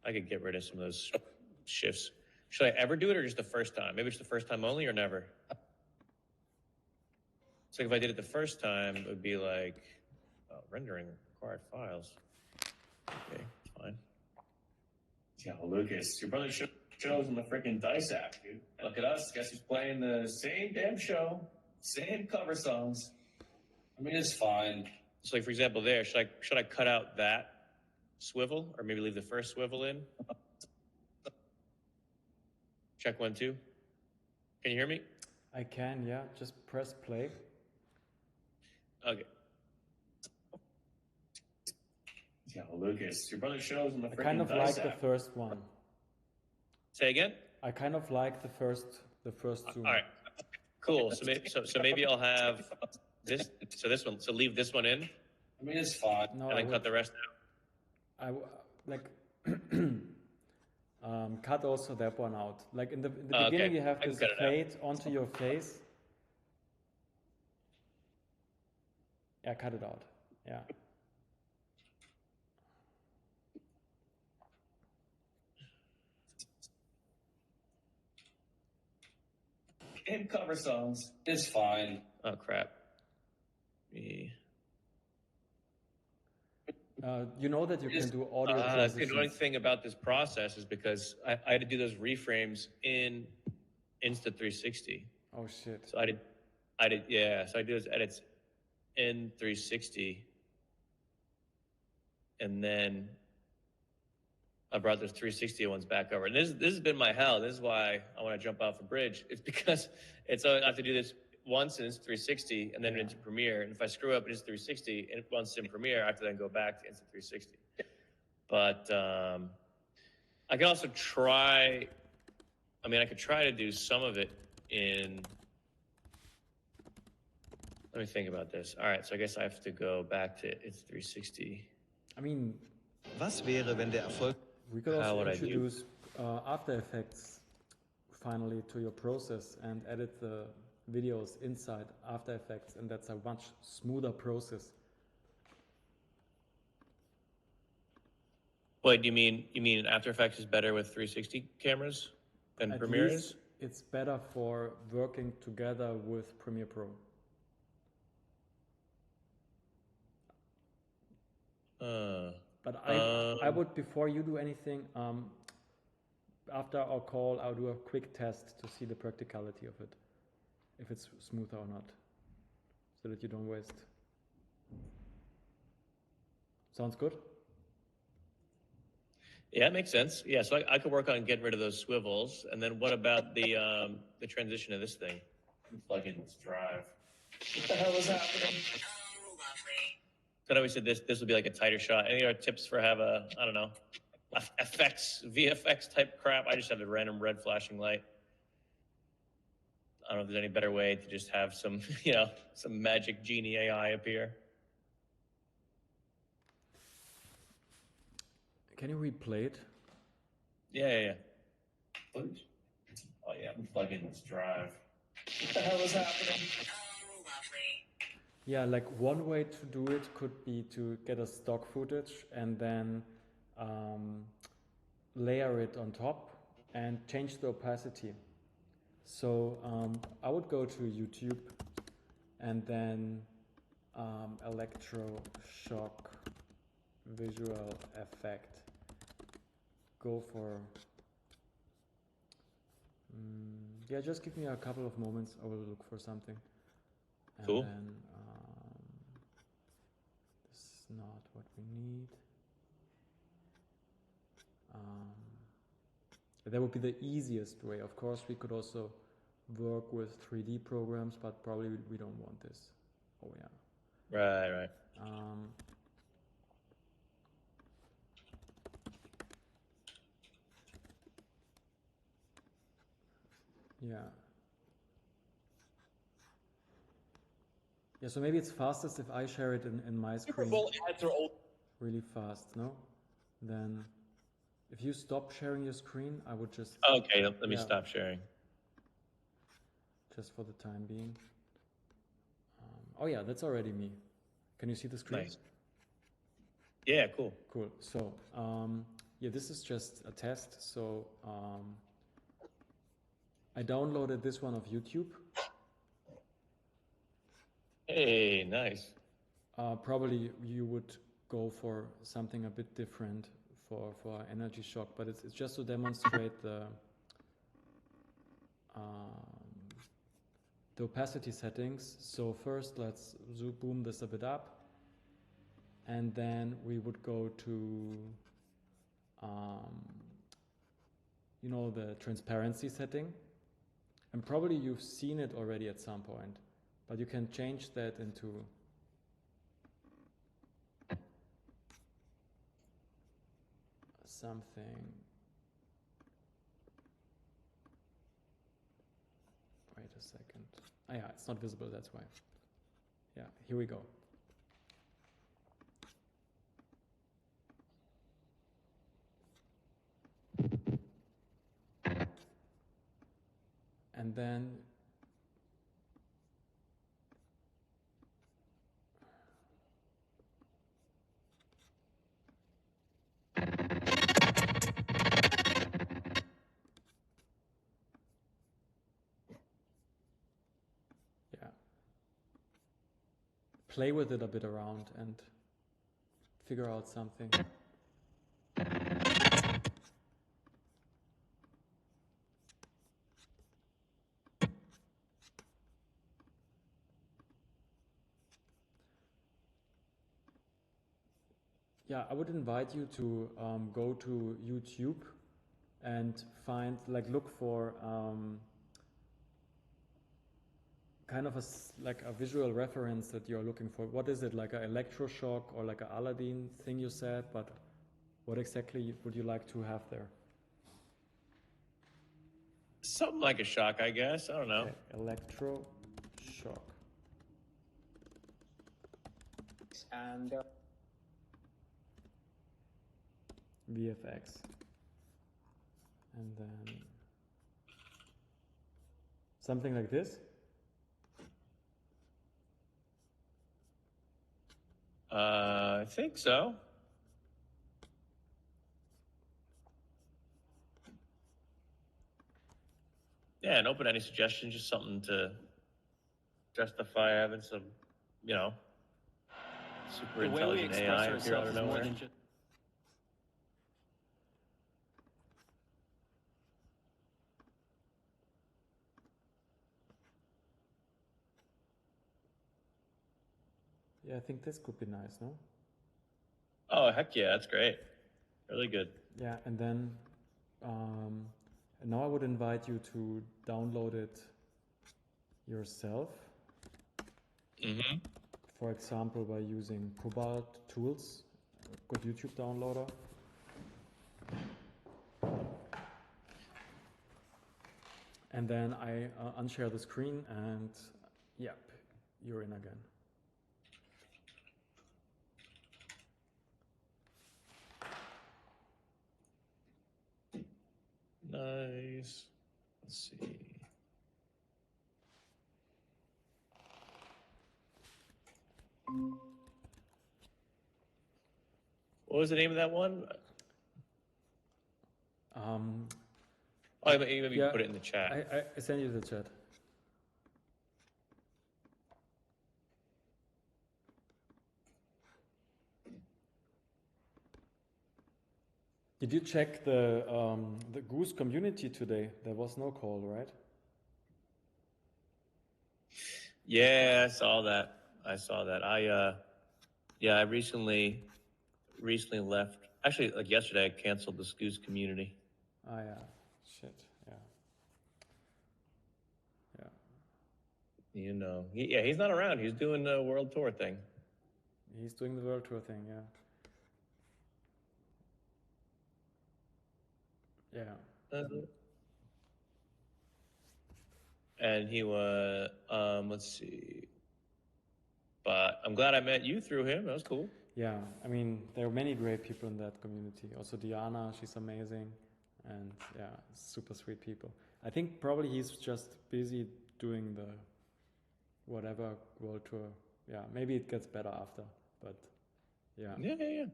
I could get rid of some of those shifts. Should I ever do it or just the first time? Maybe it's the first time only or never? So if I did it the first time, it would be like rendering required files. Okay, fine. Yeah, Lucas, your brother shows in the freaking Dice app, dude. Look at us. Guess who's playing the same damn show, same cover songs. I mean, it's fine. So, like for example, there, should I cut out that swivel or maybe leave the first swivel in? Check 1, 2. Can you hear me? I can, yeah. Just press play. Okay. Yeah, Lucas, your brother shows in the freaking I kind of Dice like app. the first one. Say again? I kind of like the first zoom. All right. Cool. So maybe I'll have this. So this one. So leave this one in. I mean, it's fine. No, and then cut the rest out. Cut also that one out. Like in the beginning, okay. you have I can this cut it fade onto your face. Yeah, cut it out. Yeah. And cover songs is fine. Oh crap. Me. You know that you can do audio The transitions. annoying thing about this process is because I had to do those reframes in Insta360. Oh shit. So so I do those edits in 360, and then I brought those 360 ones back over. And this has been my hell. This is why I want to jump off a bridge. It's because I have to do this once in Insta360 and then into Premiere. And if I screw up in Insta360 and once in Premiere, I have to then go back to Insta360. But I can also try. I mean, I could try to do some of it in. Let me think about this. All right, so I guess I have to go back to Insta360. I mean, Was wäre, wenn der Erfolg... we could How also would I do? introduce After Effects finally to your process and edit the videos inside After Effects, and that's a much smoother process. Wait, you mean After Effects is better with 360 cameras than At Premiere least is? it's better for working together with Premiere Pro. But I would, before you do anything, after our call, I'll do a quick test to see the practicality of it, if it's smoother or not, so that you don't waste. Sounds good? Yeah, it makes sense. Yeah, so I could work on getting rid of those swivels, and then what about the transition of this thing? Plug in this drive. What the hell is happening? Oh, lovely. So I always said this would be like a tighter shot. Any other tips for have a, I don't know, VFX type crap? I just have the random red flashing light. I don't know if there's any better way to just have some, some magic genie AI appear. Can you replay it? Yeah. Please. Oh yeah, I'm plugging this drive. What the hell is happening? Oh, lovely. Yeah, like one way to do it could be to get a stock footage and then layer it on top and change the opacity. So I would go to YouTube and then electroshock visual effect. Go for yeah, just give me a couple of moments. I will look for something. And cool. Then this is not what we need. That would be the easiest way. Of course, we could also work with 3D programs, but probably we don't want this. Oh yeah. Right. Yeah. Yeah, so maybe it's fastest if I share it in my screen. Super Bowl ads are old. Really fast, no? Then if you stop sharing your screen, I would just... Okay, let me stop sharing. Just for the time being. Oh yeah, that's already me. Can you see the screen? Nice. Yeah, cool. Cool. So, yeah, this is just a test. So, I downloaded this one of YouTube. Hey, nice. Probably you would go for something a bit different for energy shock, but it's just to demonstrate the opacity settings. So first let's boom this a bit up, and then we would go to the transparency setting, and probably you've seen it already at some point, but you can change that into something. Wait a second. Ah, yeah, it's not visible, that's why. Yeah, here we go. And then play with it a bit around and figure out something. yeah, I would invite you to go to YouTube and find, like, look for kind of like a visual reference that you're looking for. What is it, like an electroshock or like a Aladdin thing you said? But what exactly would you like to have there? Something like a shock, I guess. I don't know. Okay, electroshock. And there VFX. And then something like this. I think so. Yeah, and open any suggestions, just something to justify having some, super The way we intelligent express AI appear out ourselves of is more nowhere. than just. Yeah, I think this could be nice, no? Oh, heck yeah, that's great. Really good. Yeah, and then now I would invite you to download it yourself. Mm-hmm. For example, by using Cobalt Tools, a good YouTube downloader. And then I unshare the screen and yep, you're in again. Nice. Let's see. What was the name of that one? Maybe yeah, put it in the chat. I send you the chat. Did you check the Goose community today? There was no call, right? Yeah, I saw that. I recently left. Actually, like yesterday, I canceled the Goose community. Ah, yeah. Shit. Yeah. He's not around. He's doing the world tour thing. He's doing the world tour thing, yeah. Yeah. And he was, let's see. But I'm glad I met you through him. That was cool. Yeah, I mean, there are many great people in that community. Also Diana, she's amazing. And yeah, super sweet people. I think probably he's just busy doing the whatever world tour. Yeah, maybe it gets better after, but yeah. Yeah.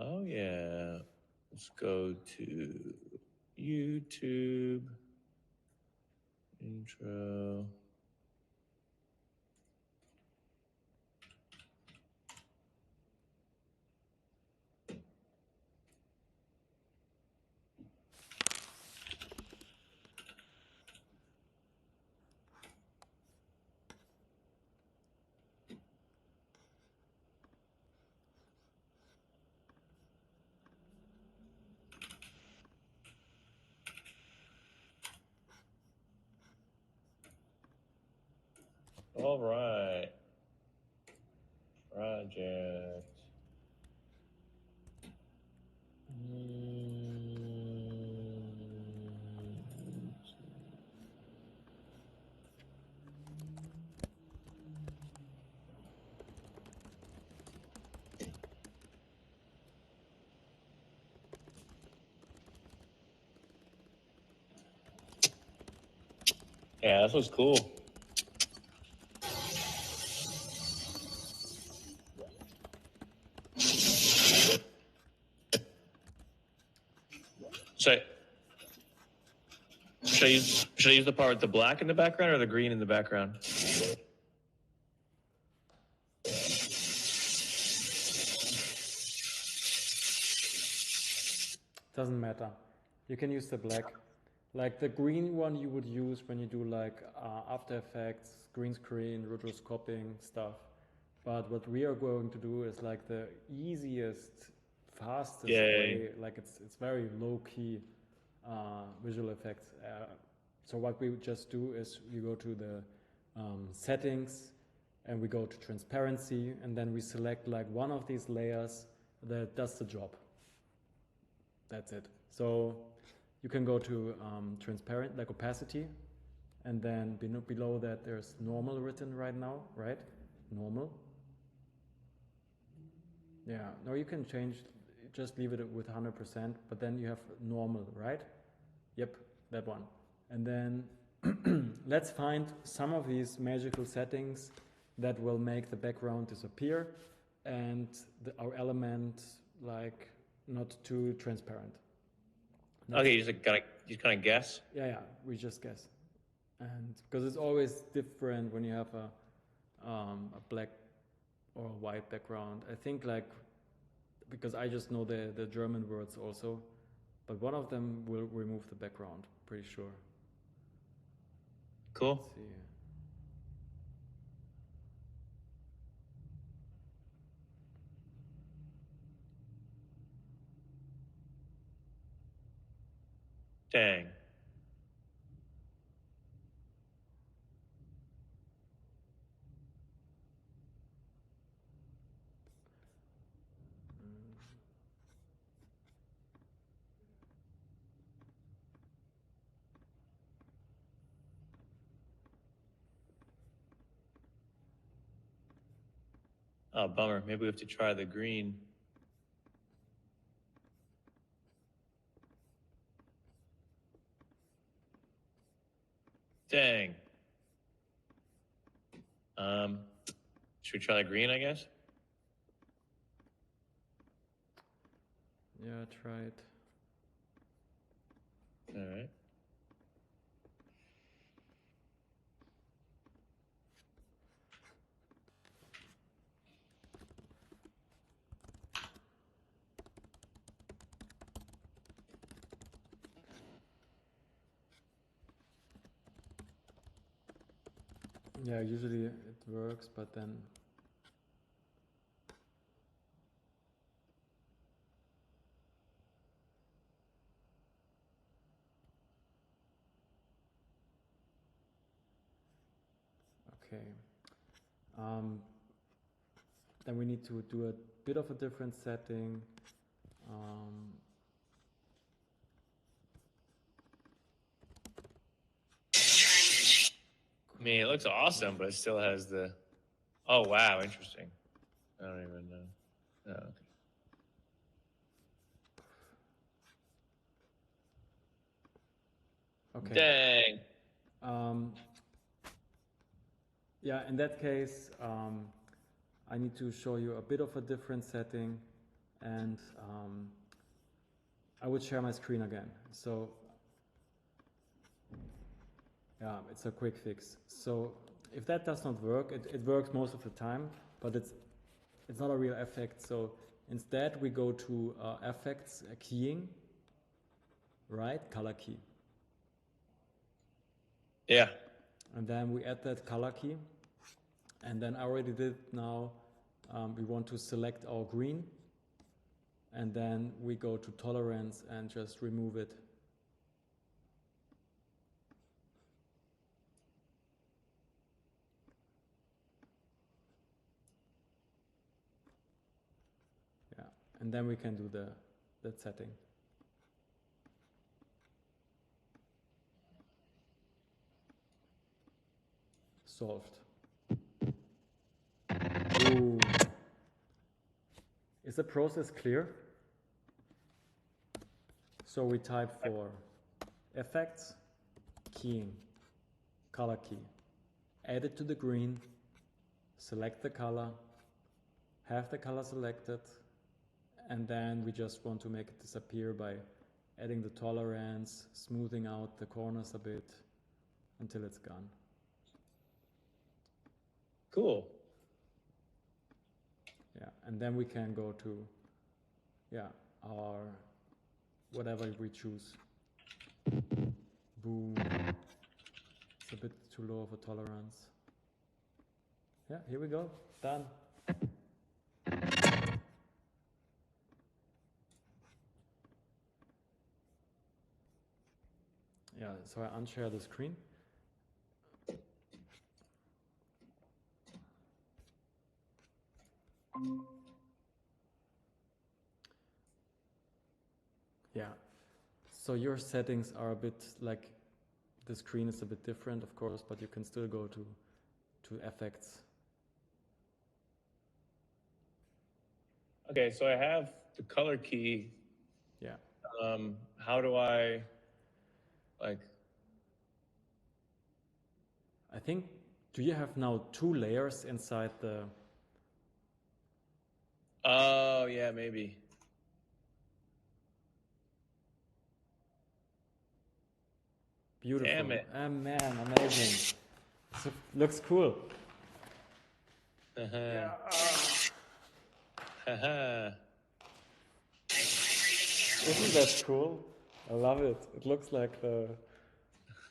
Oh, yeah. Let's go to YouTube. Intro. All right. Project. Yeah, this was cool. Should I use the part with the black in the background or the green in the background? Doesn't matter. You can use the black. Like the green one you would use when you do like After Effects, green screen, rotoscoping stuff. But what we are going to do is like the easiest, fastest Yay. way. Like it's very low key visual effects. So what we just do is you go to the settings and we go to transparency, and then we select like one of these layers that does the job. That's it. So you can go to transparent, like opacity, and then below that there's normal written right now, right? Normal. Yeah, no, you can change, just leave it with 100%, but then you have normal, right? Yep, that one. And then let's find some of these magical settings that will make the background disappear and our element like not too transparent. That's Okay, you just kind of guess. Yeah, we just guess, and because it's always different when you have a black or a white background. I think like because I just know the German words also, but one of them will remove the background. Pretty sure. Cool. Let's see. Dang. Oh, bummer. Maybe we have to try the green. Dang. Should we try the green, I guess? Yeah, try it. All right. Yeah, usually it works, but then okay. Then we need to do a bit of a different setting. I mean, it looks awesome, but it still has the... Oh, wow, interesting. I don't even know. Oh, okay. Okay. Dang. Yeah, in that case, I need to show you a bit of a different setting, and I would share my screen again. So yeah, it's a quick fix. So if that does not work, it works most of the time, but it's not a real effect. So instead we go to effects, keying, right? Color key. Yeah. And then we add that color key. And then I already did now, we want to select our green. And then we go to tolerance and just remove it. Yeah, and then we can do that setting. Solved. Ooh. Is the process clear? So we type for effects, keying, color key, add it to the green, select the color, have the color selected, and then we just want to make it disappear by adding the tolerance, smoothing out the corners a bit until it's gone. Cool. Yeah, and then we can go to, yeah, our whatever we choose. Boom. It's a bit too low of a tolerance. Yeah, here we go. Done. so I unshare the screen. Yeah, so your settings are a bit like, the screen is a bit different, of course, but you can still go to effects. Okay, so I have the color key. Yeah. How do I, like? I think, do you have now 2 layers inside the? Oh yeah, maybe. Beautiful. Damn it. Oh man, amazing. So, looks cool. Yeah. Isn't that cool? I love it. It looks like the.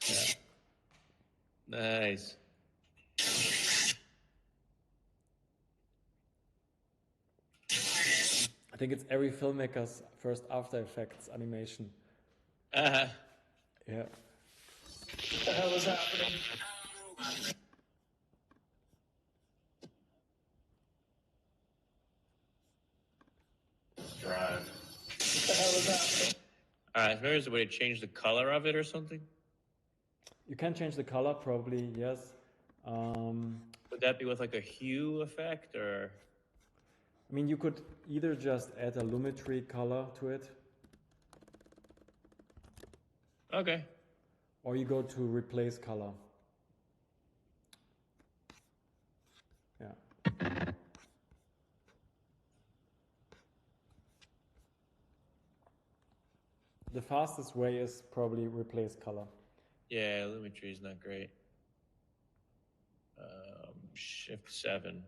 Yeah. Nice. I think it's every filmmaker's first After Effects animation. Uh-huh. Yeah. What the hell is happening? Drive. What the hell is happening? All right, maybe there's a way to change the color of it or something. You can change the color, probably, yes. Would that be with like a hue effect, or? I mean, you could either just add a lumetri color to it. Okay. Or you go to replace color. Yeah. The fastest way is probably replace color. Yeah, Lumetri is not great. Shift 7.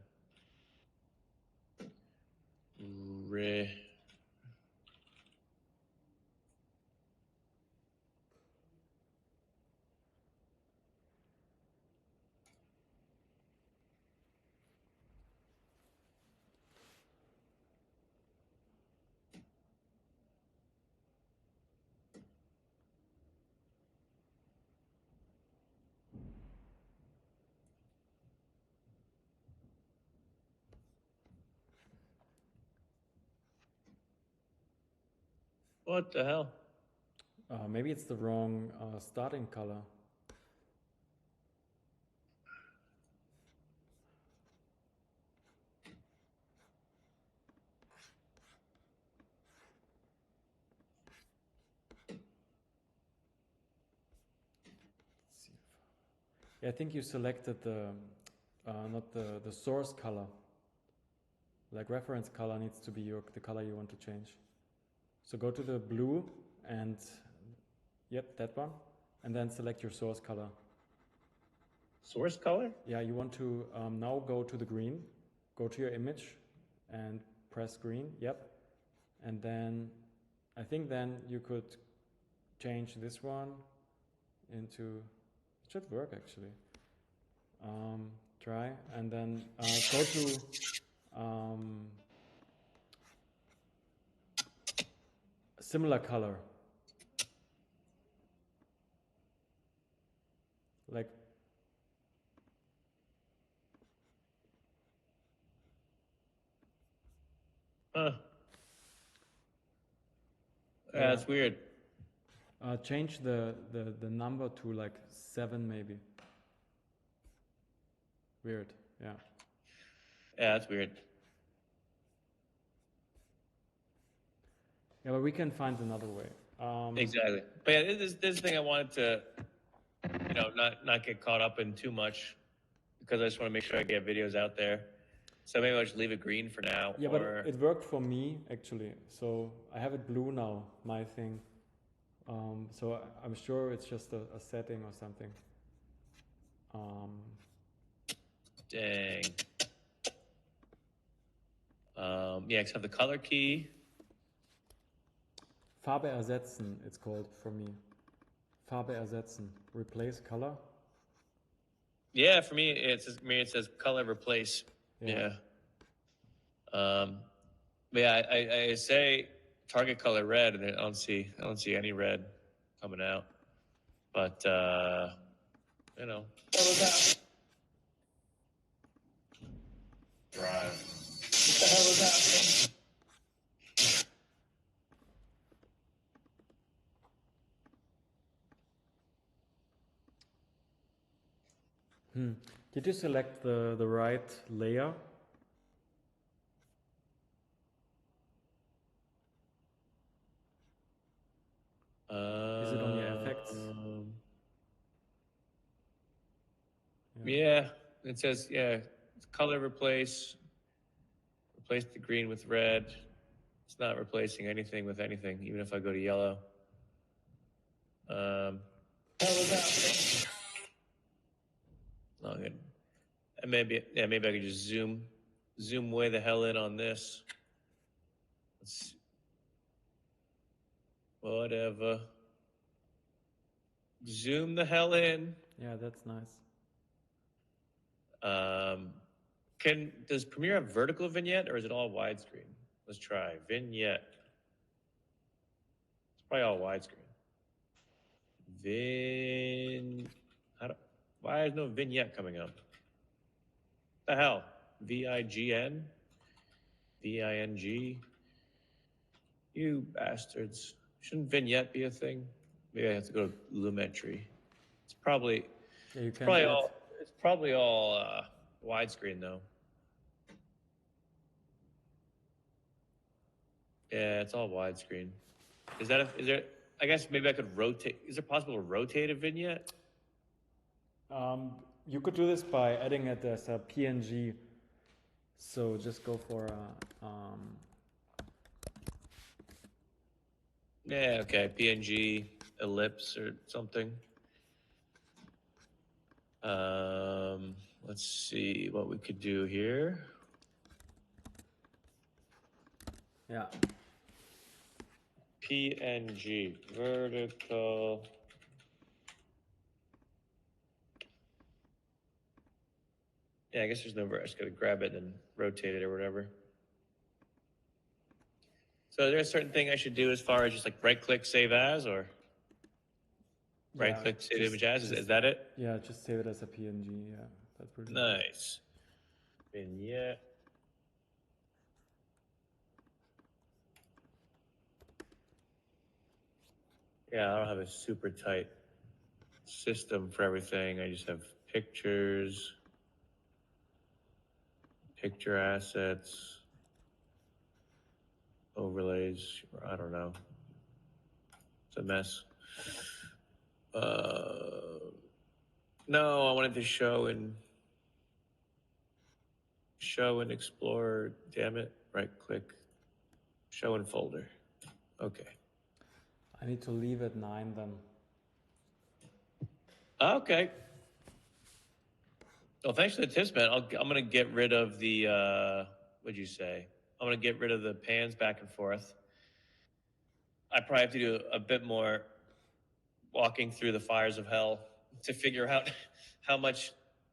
What the hell? Maybe it's the wrong starting color. Yeah, I think you selected the not the source color. Like reference color needs to be the color you want to change. So go to the blue and, yep, that one, and then select your source color. Source color? Yeah, you want to now go to the green, go to your image and press green, yep. And then, I think then you could change this one into, it should work actually. Try, and then go to similar color. Like, Huh. Yeah, that's weird. Change the number to like 7 maybe. Weird, yeah. Yeah, that's weird. Yeah, but we can find another way. Exactly. But yeah, this thing I wanted to, not get caught up in too much, because I just want to make sure I get videos out there. So maybe I'll just leave it green for now. Yeah, but it worked for me actually. So I have it blue now, my thing. So I'm sure it's just a setting or something. Dang. Yeah, except the color key. Farbe ersetzen, it's called for me. Farbe ersetzen, replace color. Yeah, for me it says color replace. Yeah. But yeah, I say target color red, and I don't see any red coming out. But you know, Drive. what the hell is happening? Did you select the right layer? Is it on your effects? Yeah, it says color replace the green with red. It's not replacing anything with anything, even if I go to yellow. Good. And maybe I could just zoom way the hell in on this. Let's see. Whatever. Zoom the hell in. Yeah, that's nice. Does Premiere have vertical vignette or is it all widescreen? Let's try vignette. It's probably all widescreen. Why is no vignette coming up? What the hell? VIGN? VING? You bastards. Shouldn't vignette be a thing? Maybe I have to go to Lumetri. It's probably all widescreen though. Yeah, it's all widescreen. Is there I guess maybe I could rotate. Is it possible to rotate a vignette? You could do this by adding it as a PNG. So just go for Yeah, okay, PNG, ellipse or something. Let's see what we could do here. Yeah. PNG, vertical. Yeah, I guess there's no, I just gotta grab it and rotate it or whatever. So is there a certain thing I should do as far as just like right click, save as, or right click, save image as? Is that it? Yeah, just save it as a PNG. Yeah, that's pretty nice. Vignette. Yeah, I don't have a super tight system for everything. I just have pictures, picture assets, overlays. I don't know. It's a mess. No, I wanted to show and explore. Damn it. Right click. Show in folder. Okay. I need to leave at 9 then. Okay. Well, thanks for the tips, man. I'm going to get rid of the, what'd you say? I'm going to get rid of the pans back and forth. I probably have to do a bit more walking through the fires of hell to figure out how much,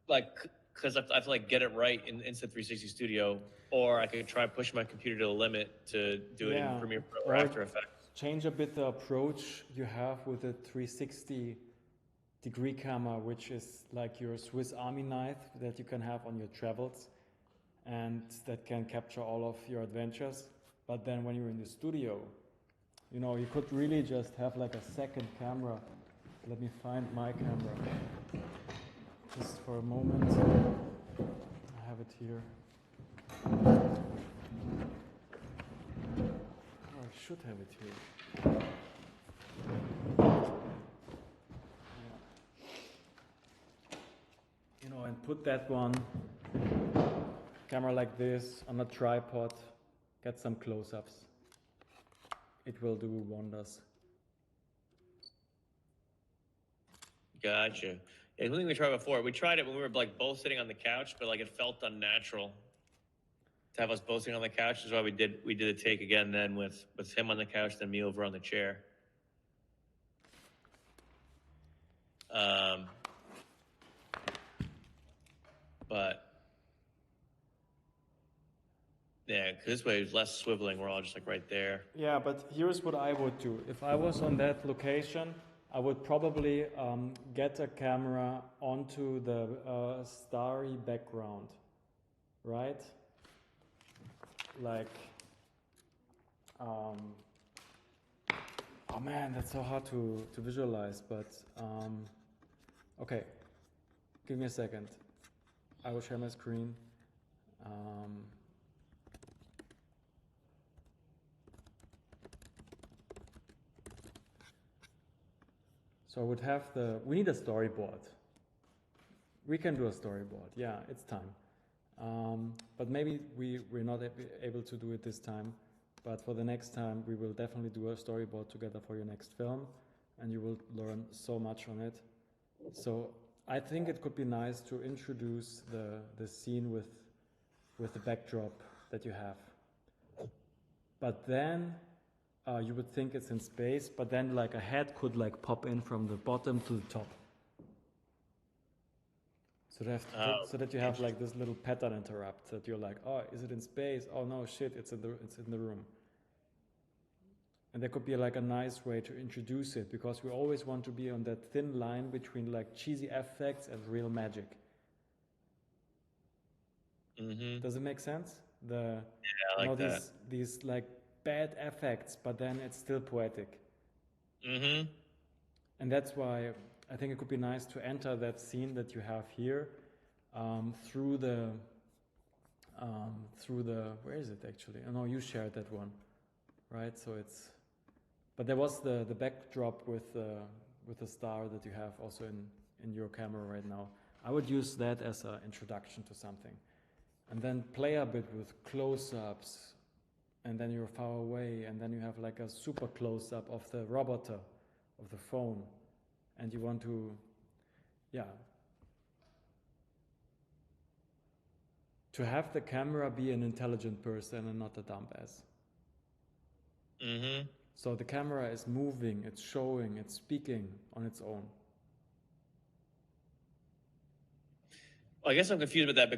like, because I have to like get it right in Insta360 Studio, or I could try push my computer to the limit to do it in Premiere Pro or After Effects. Change a bit the approach you have with the 360-degree camera, which is like your Swiss Army knife that you can have on your travels and that can capture all of your adventures. But then when you're in the studio, you know, you could really just have like a second camera. Let me find my camera. Just for a moment. I have it here. I should have it here. Yeah. You know, and put that one, camera like this, on a tripod, get some close-ups. It will do wonders. Gotcha. Yeah, something we tried before. We tried it when we were like both sitting on the couch, but like it felt unnatural to have us both sitting on the couch. That's why we did a take again then with him on the couch, then me over on the chair. But yeah, because this way it's less swiveling. We're all just like right there. Yeah, but here's what I would do. If I was on that location, I would probably get a camera onto the starry background, right? Like, oh man, that's so hard to visualize, but okay, give me a second. I will share my screen. So I would have we need a storyboard. We can do a storyboard, yeah, it's time. But maybe we're not able to do it this time, but for the next time we will definitely do a storyboard together for your next film, and you will learn so much on it. So I think it could be nice to introduce the scene with the backdrop that you have. But then you would think it's in space, but then like a head could like pop in from the bottom to the top. So that you have like this little pattern interrupt that you're like, oh, is it in space? Oh no, shit, it's in the room. And there could be like a nice way to introduce it, because we always want to be on that thin line between like cheesy effects and real magic. Mm-hmm. Does it make sense? I like that. These like bad effects, but then it's still poetic. Mm-hmm. And that's why I think it could be nice to enter that scene that you have here through the where is it actually? Oh no, you shared that one, right? So it's, but there was the backdrop with the star that you have also in your camera right now. I would use that as an introduction to something, and then play a bit with close-ups, and then you're far away, and then you have like a super close-up of the robot, of the phone, and you want to, to have the camera be an intelligent person and not a dumbass. Mm-hmm. So the camera is moving, it's showing, it's speaking on its own. Well, I guess I'm confused with that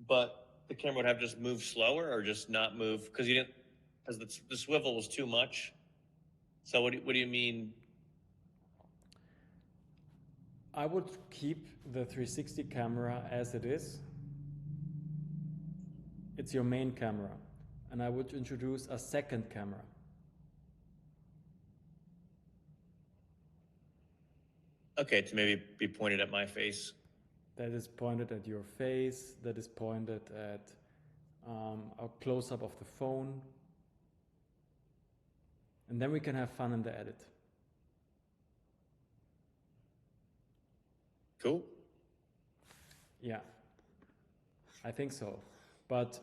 but the camera would have just moved slower or just not move because the swivel was too much. So what do you mean? I would keep the 360 camera as it is. It's your main camera. And I would introduce a second camera. Okay, to maybe be pointed at my face. That is pointed at your face, that is pointed at a close-up of the phone. And then we can have fun in the edit. Cool. Yeah, I think so. But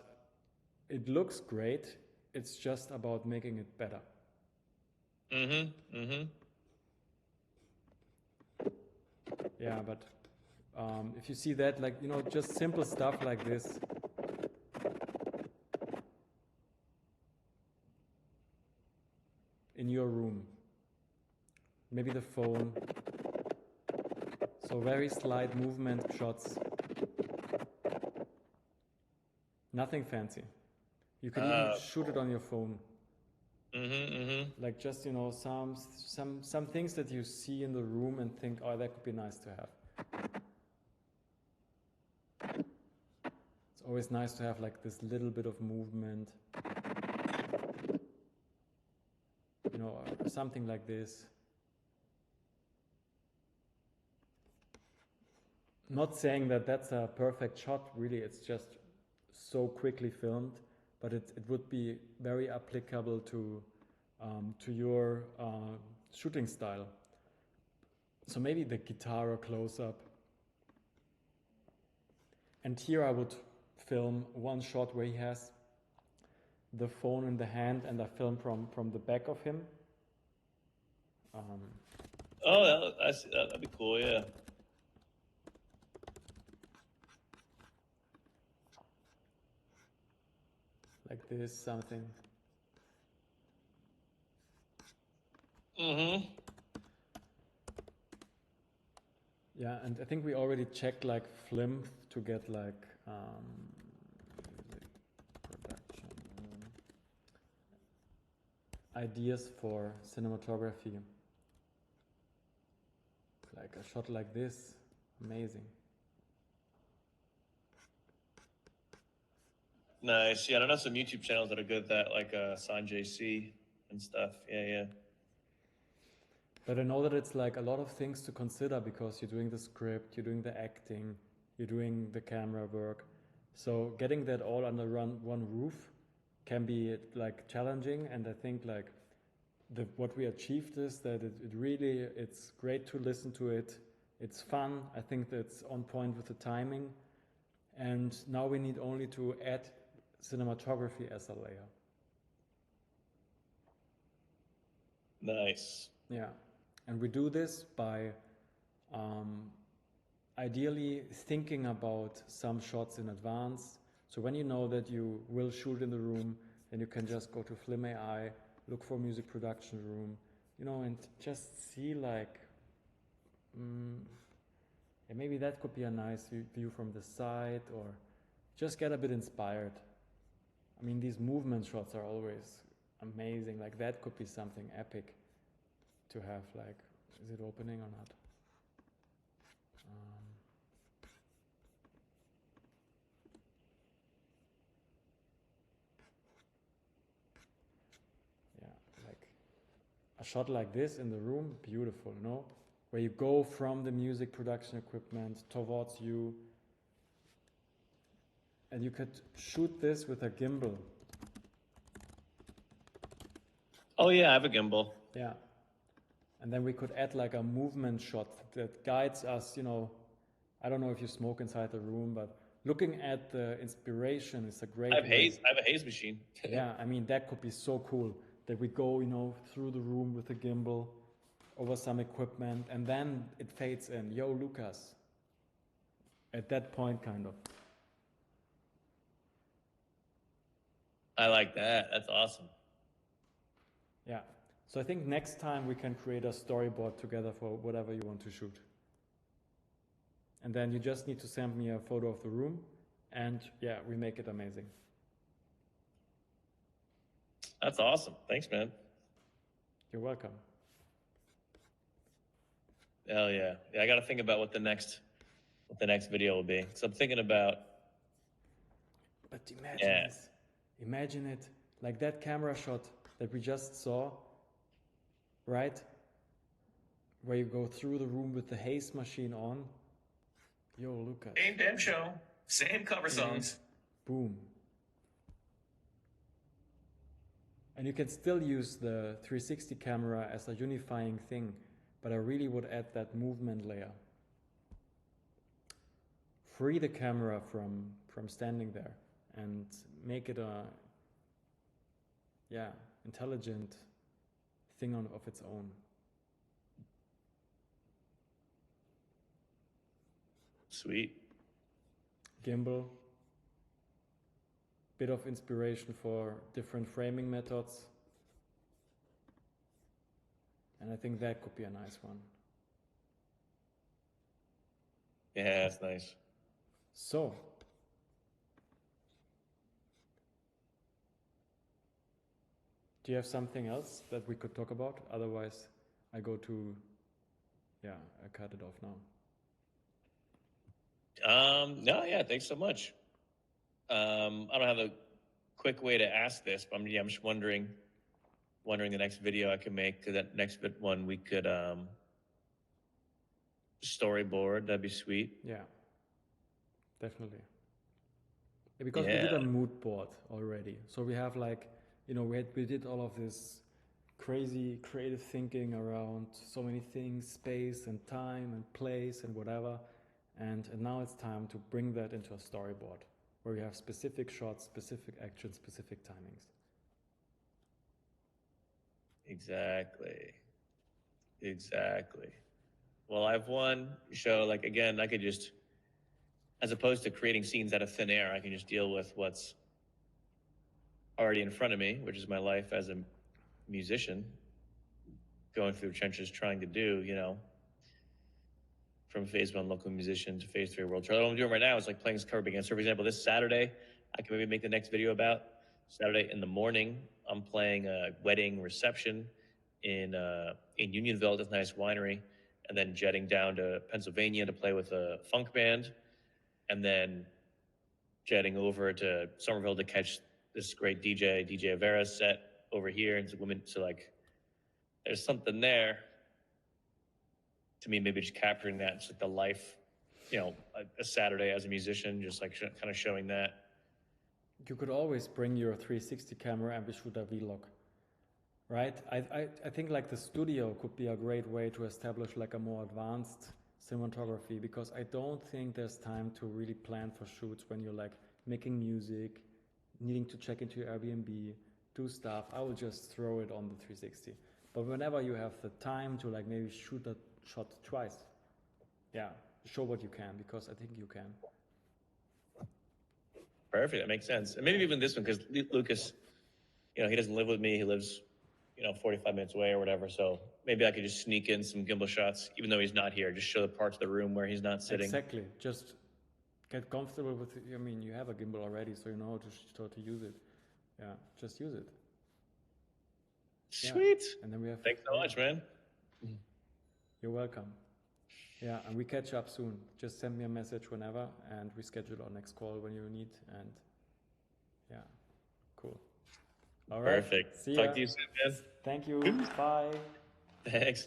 it looks great. It's just about making it better. Mm-hmm. Mm-hmm. Yeah, but if you see that, like, just simple stuff like this. In your room. Maybe the phone. So very slight movement shots. Nothing fancy. You can even shoot it on your phone. Mm-hmm, mm-hmm. Like just, some things that you see in the room and think, oh, that could be nice to have. It's always nice to have like this little bit of movement. Or something like this. Not saying that that's a perfect shot, really, it's just so quickly filmed, but it would be very applicable to your shooting style. So maybe the guitar close-up. And here I would film one shot where he has the phone in the hand, and I film from the back of him. That'd be cool, yeah. Like this, something. Mm-hmm. Yeah, and I think we already checked like Flim to get like production ideas for cinematography. shot like this, amazing. Nice. Yeah, I know some YouTube channels that are good at that, like Sanjay C and stuff. Yeah. But I know that it's like a lot of things to consider because you're doing the script, you're doing the acting, you're doing the camera work. So getting that all under one roof can be like challenging. And I think like what we achieved is that it's great to listen to it. It's fun. I think that's on point with the timing. And now we need only to add cinematography as a layer. Nice. Yeah. And we do this by ideally thinking about some shots in advance. So when you know that you will shoot in the room, then you can just go to Flim AI, look for music production room, and just see like, maybe that could be a nice view from the side, or just get a bit inspired. I mean, these movement shots are always amazing. Like that could be something epic to have. Like, is it opening or not? Yeah, like a shot like this in the room, beautiful, no? Where you go from the music production equipment towards you. And you could shoot this with a gimbal. Oh yeah, I have a gimbal. Yeah. And then we could add like a movement shot that guides us, I don't know if you smoke inside the room, but looking at the inspiration is a great I have way. haze. I have a haze machine. Yeah, I mean, that could be so cool that we go, through the room with the gimbal over some equipment, and then it fades in. Yo, Lucas. At that point, kind of. I like that. That's awesome. Yeah. So I think next time we can create a storyboard together for whatever you want to shoot. And then you just need to send me a photo of the room, and yeah, we make it amazing. That's awesome. Thanks, man. You're welcome. Hell yeah. Yeah, I got to think about what the next video will be. So I'm thinking about. But imagine it like that camera shot that we just saw, right? Where you go through the room with the haze machine on. Yo, Lucas. Same damn show, same cover songs. Boom. And you can still use the 360 camera as a unifying thing, but I really would add that movement layer. Free the camera from standing there and make it a intelligent thing of its own. Sweet. Gimbal. Bit of inspiration for different framing methods. And I think that could be a nice one. Yeah, that's nice. So, do you have something else that we could talk about? Otherwise, I go to, I cut it off now. No, yeah, thanks so much. I don't have a quick way to ask this, but I'm just wondering the next video I can make, because that next one we could storyboard. That'd be sweet. Yeah, definitely. Yeah, because we did a mood board already. So we have like, we did all of this crazy creative thinking around so many things, space and time and place and whatever. And now it's time to bring that into a storyboard where we have specific shots, specific actions, specific timings. Exactly. Well, I've one show, like, again, I could just, as opposed to creating scenes out of thin air, I can just deal with what's already in front of me, which is my life as a musician, going through the trenches, trying to do, from phase 1 local musician to phase 3 world tour. What I'm doing right now is like playing this cover band. So for example, this Saturday, I can maybe make the next video about. Saturday in the morning, I'm playing a wedding reception in Unionville, this nice winery. and then jetting down to Pennsylvania to play with a funk band, and then jetting over to Somerville to catch this great DJ Avera's set over here, and women. So like, there's something there. To me, maybe just capturing that, just like the life, you know, a Saturday as a musician, just like kind of showing that. You could always bring your 360 camera and we shoot a vlog, right? I think like the studio could be a great way to establish like a more advanced cinematography, because I don't think there's time to really plan for shoots when you're like making music, needing to check into your Airbnb, do stuff. I will just throw it on the 360. But whenever you have the time to like maybe shoot a shot twice, yeah, show what you can, because I think you can. Perfect, that makes sense. And maybe even this one, because Lucas, you know, he doesn't live with me. He lives, you know, 45 minutes away or whatever. So maybe I could just sneak in some gimbal shots, even though he's not here. Just show the parts of the room where he's not sitting. Exactly. Just get comfortable with it. I mean, you have a gimbal already, so you know how to use it. Yeah, just use it. Sweet. Yeah. And then we have. Thanks so much, man. You're welcome. Yeah, and we catch up soon. Just send me a message whenever, and we schedule our next call when you need. And yeah, cool. All right. Perfect. See Talk ya. to you soon, man. Thank you. Bye. Thanks.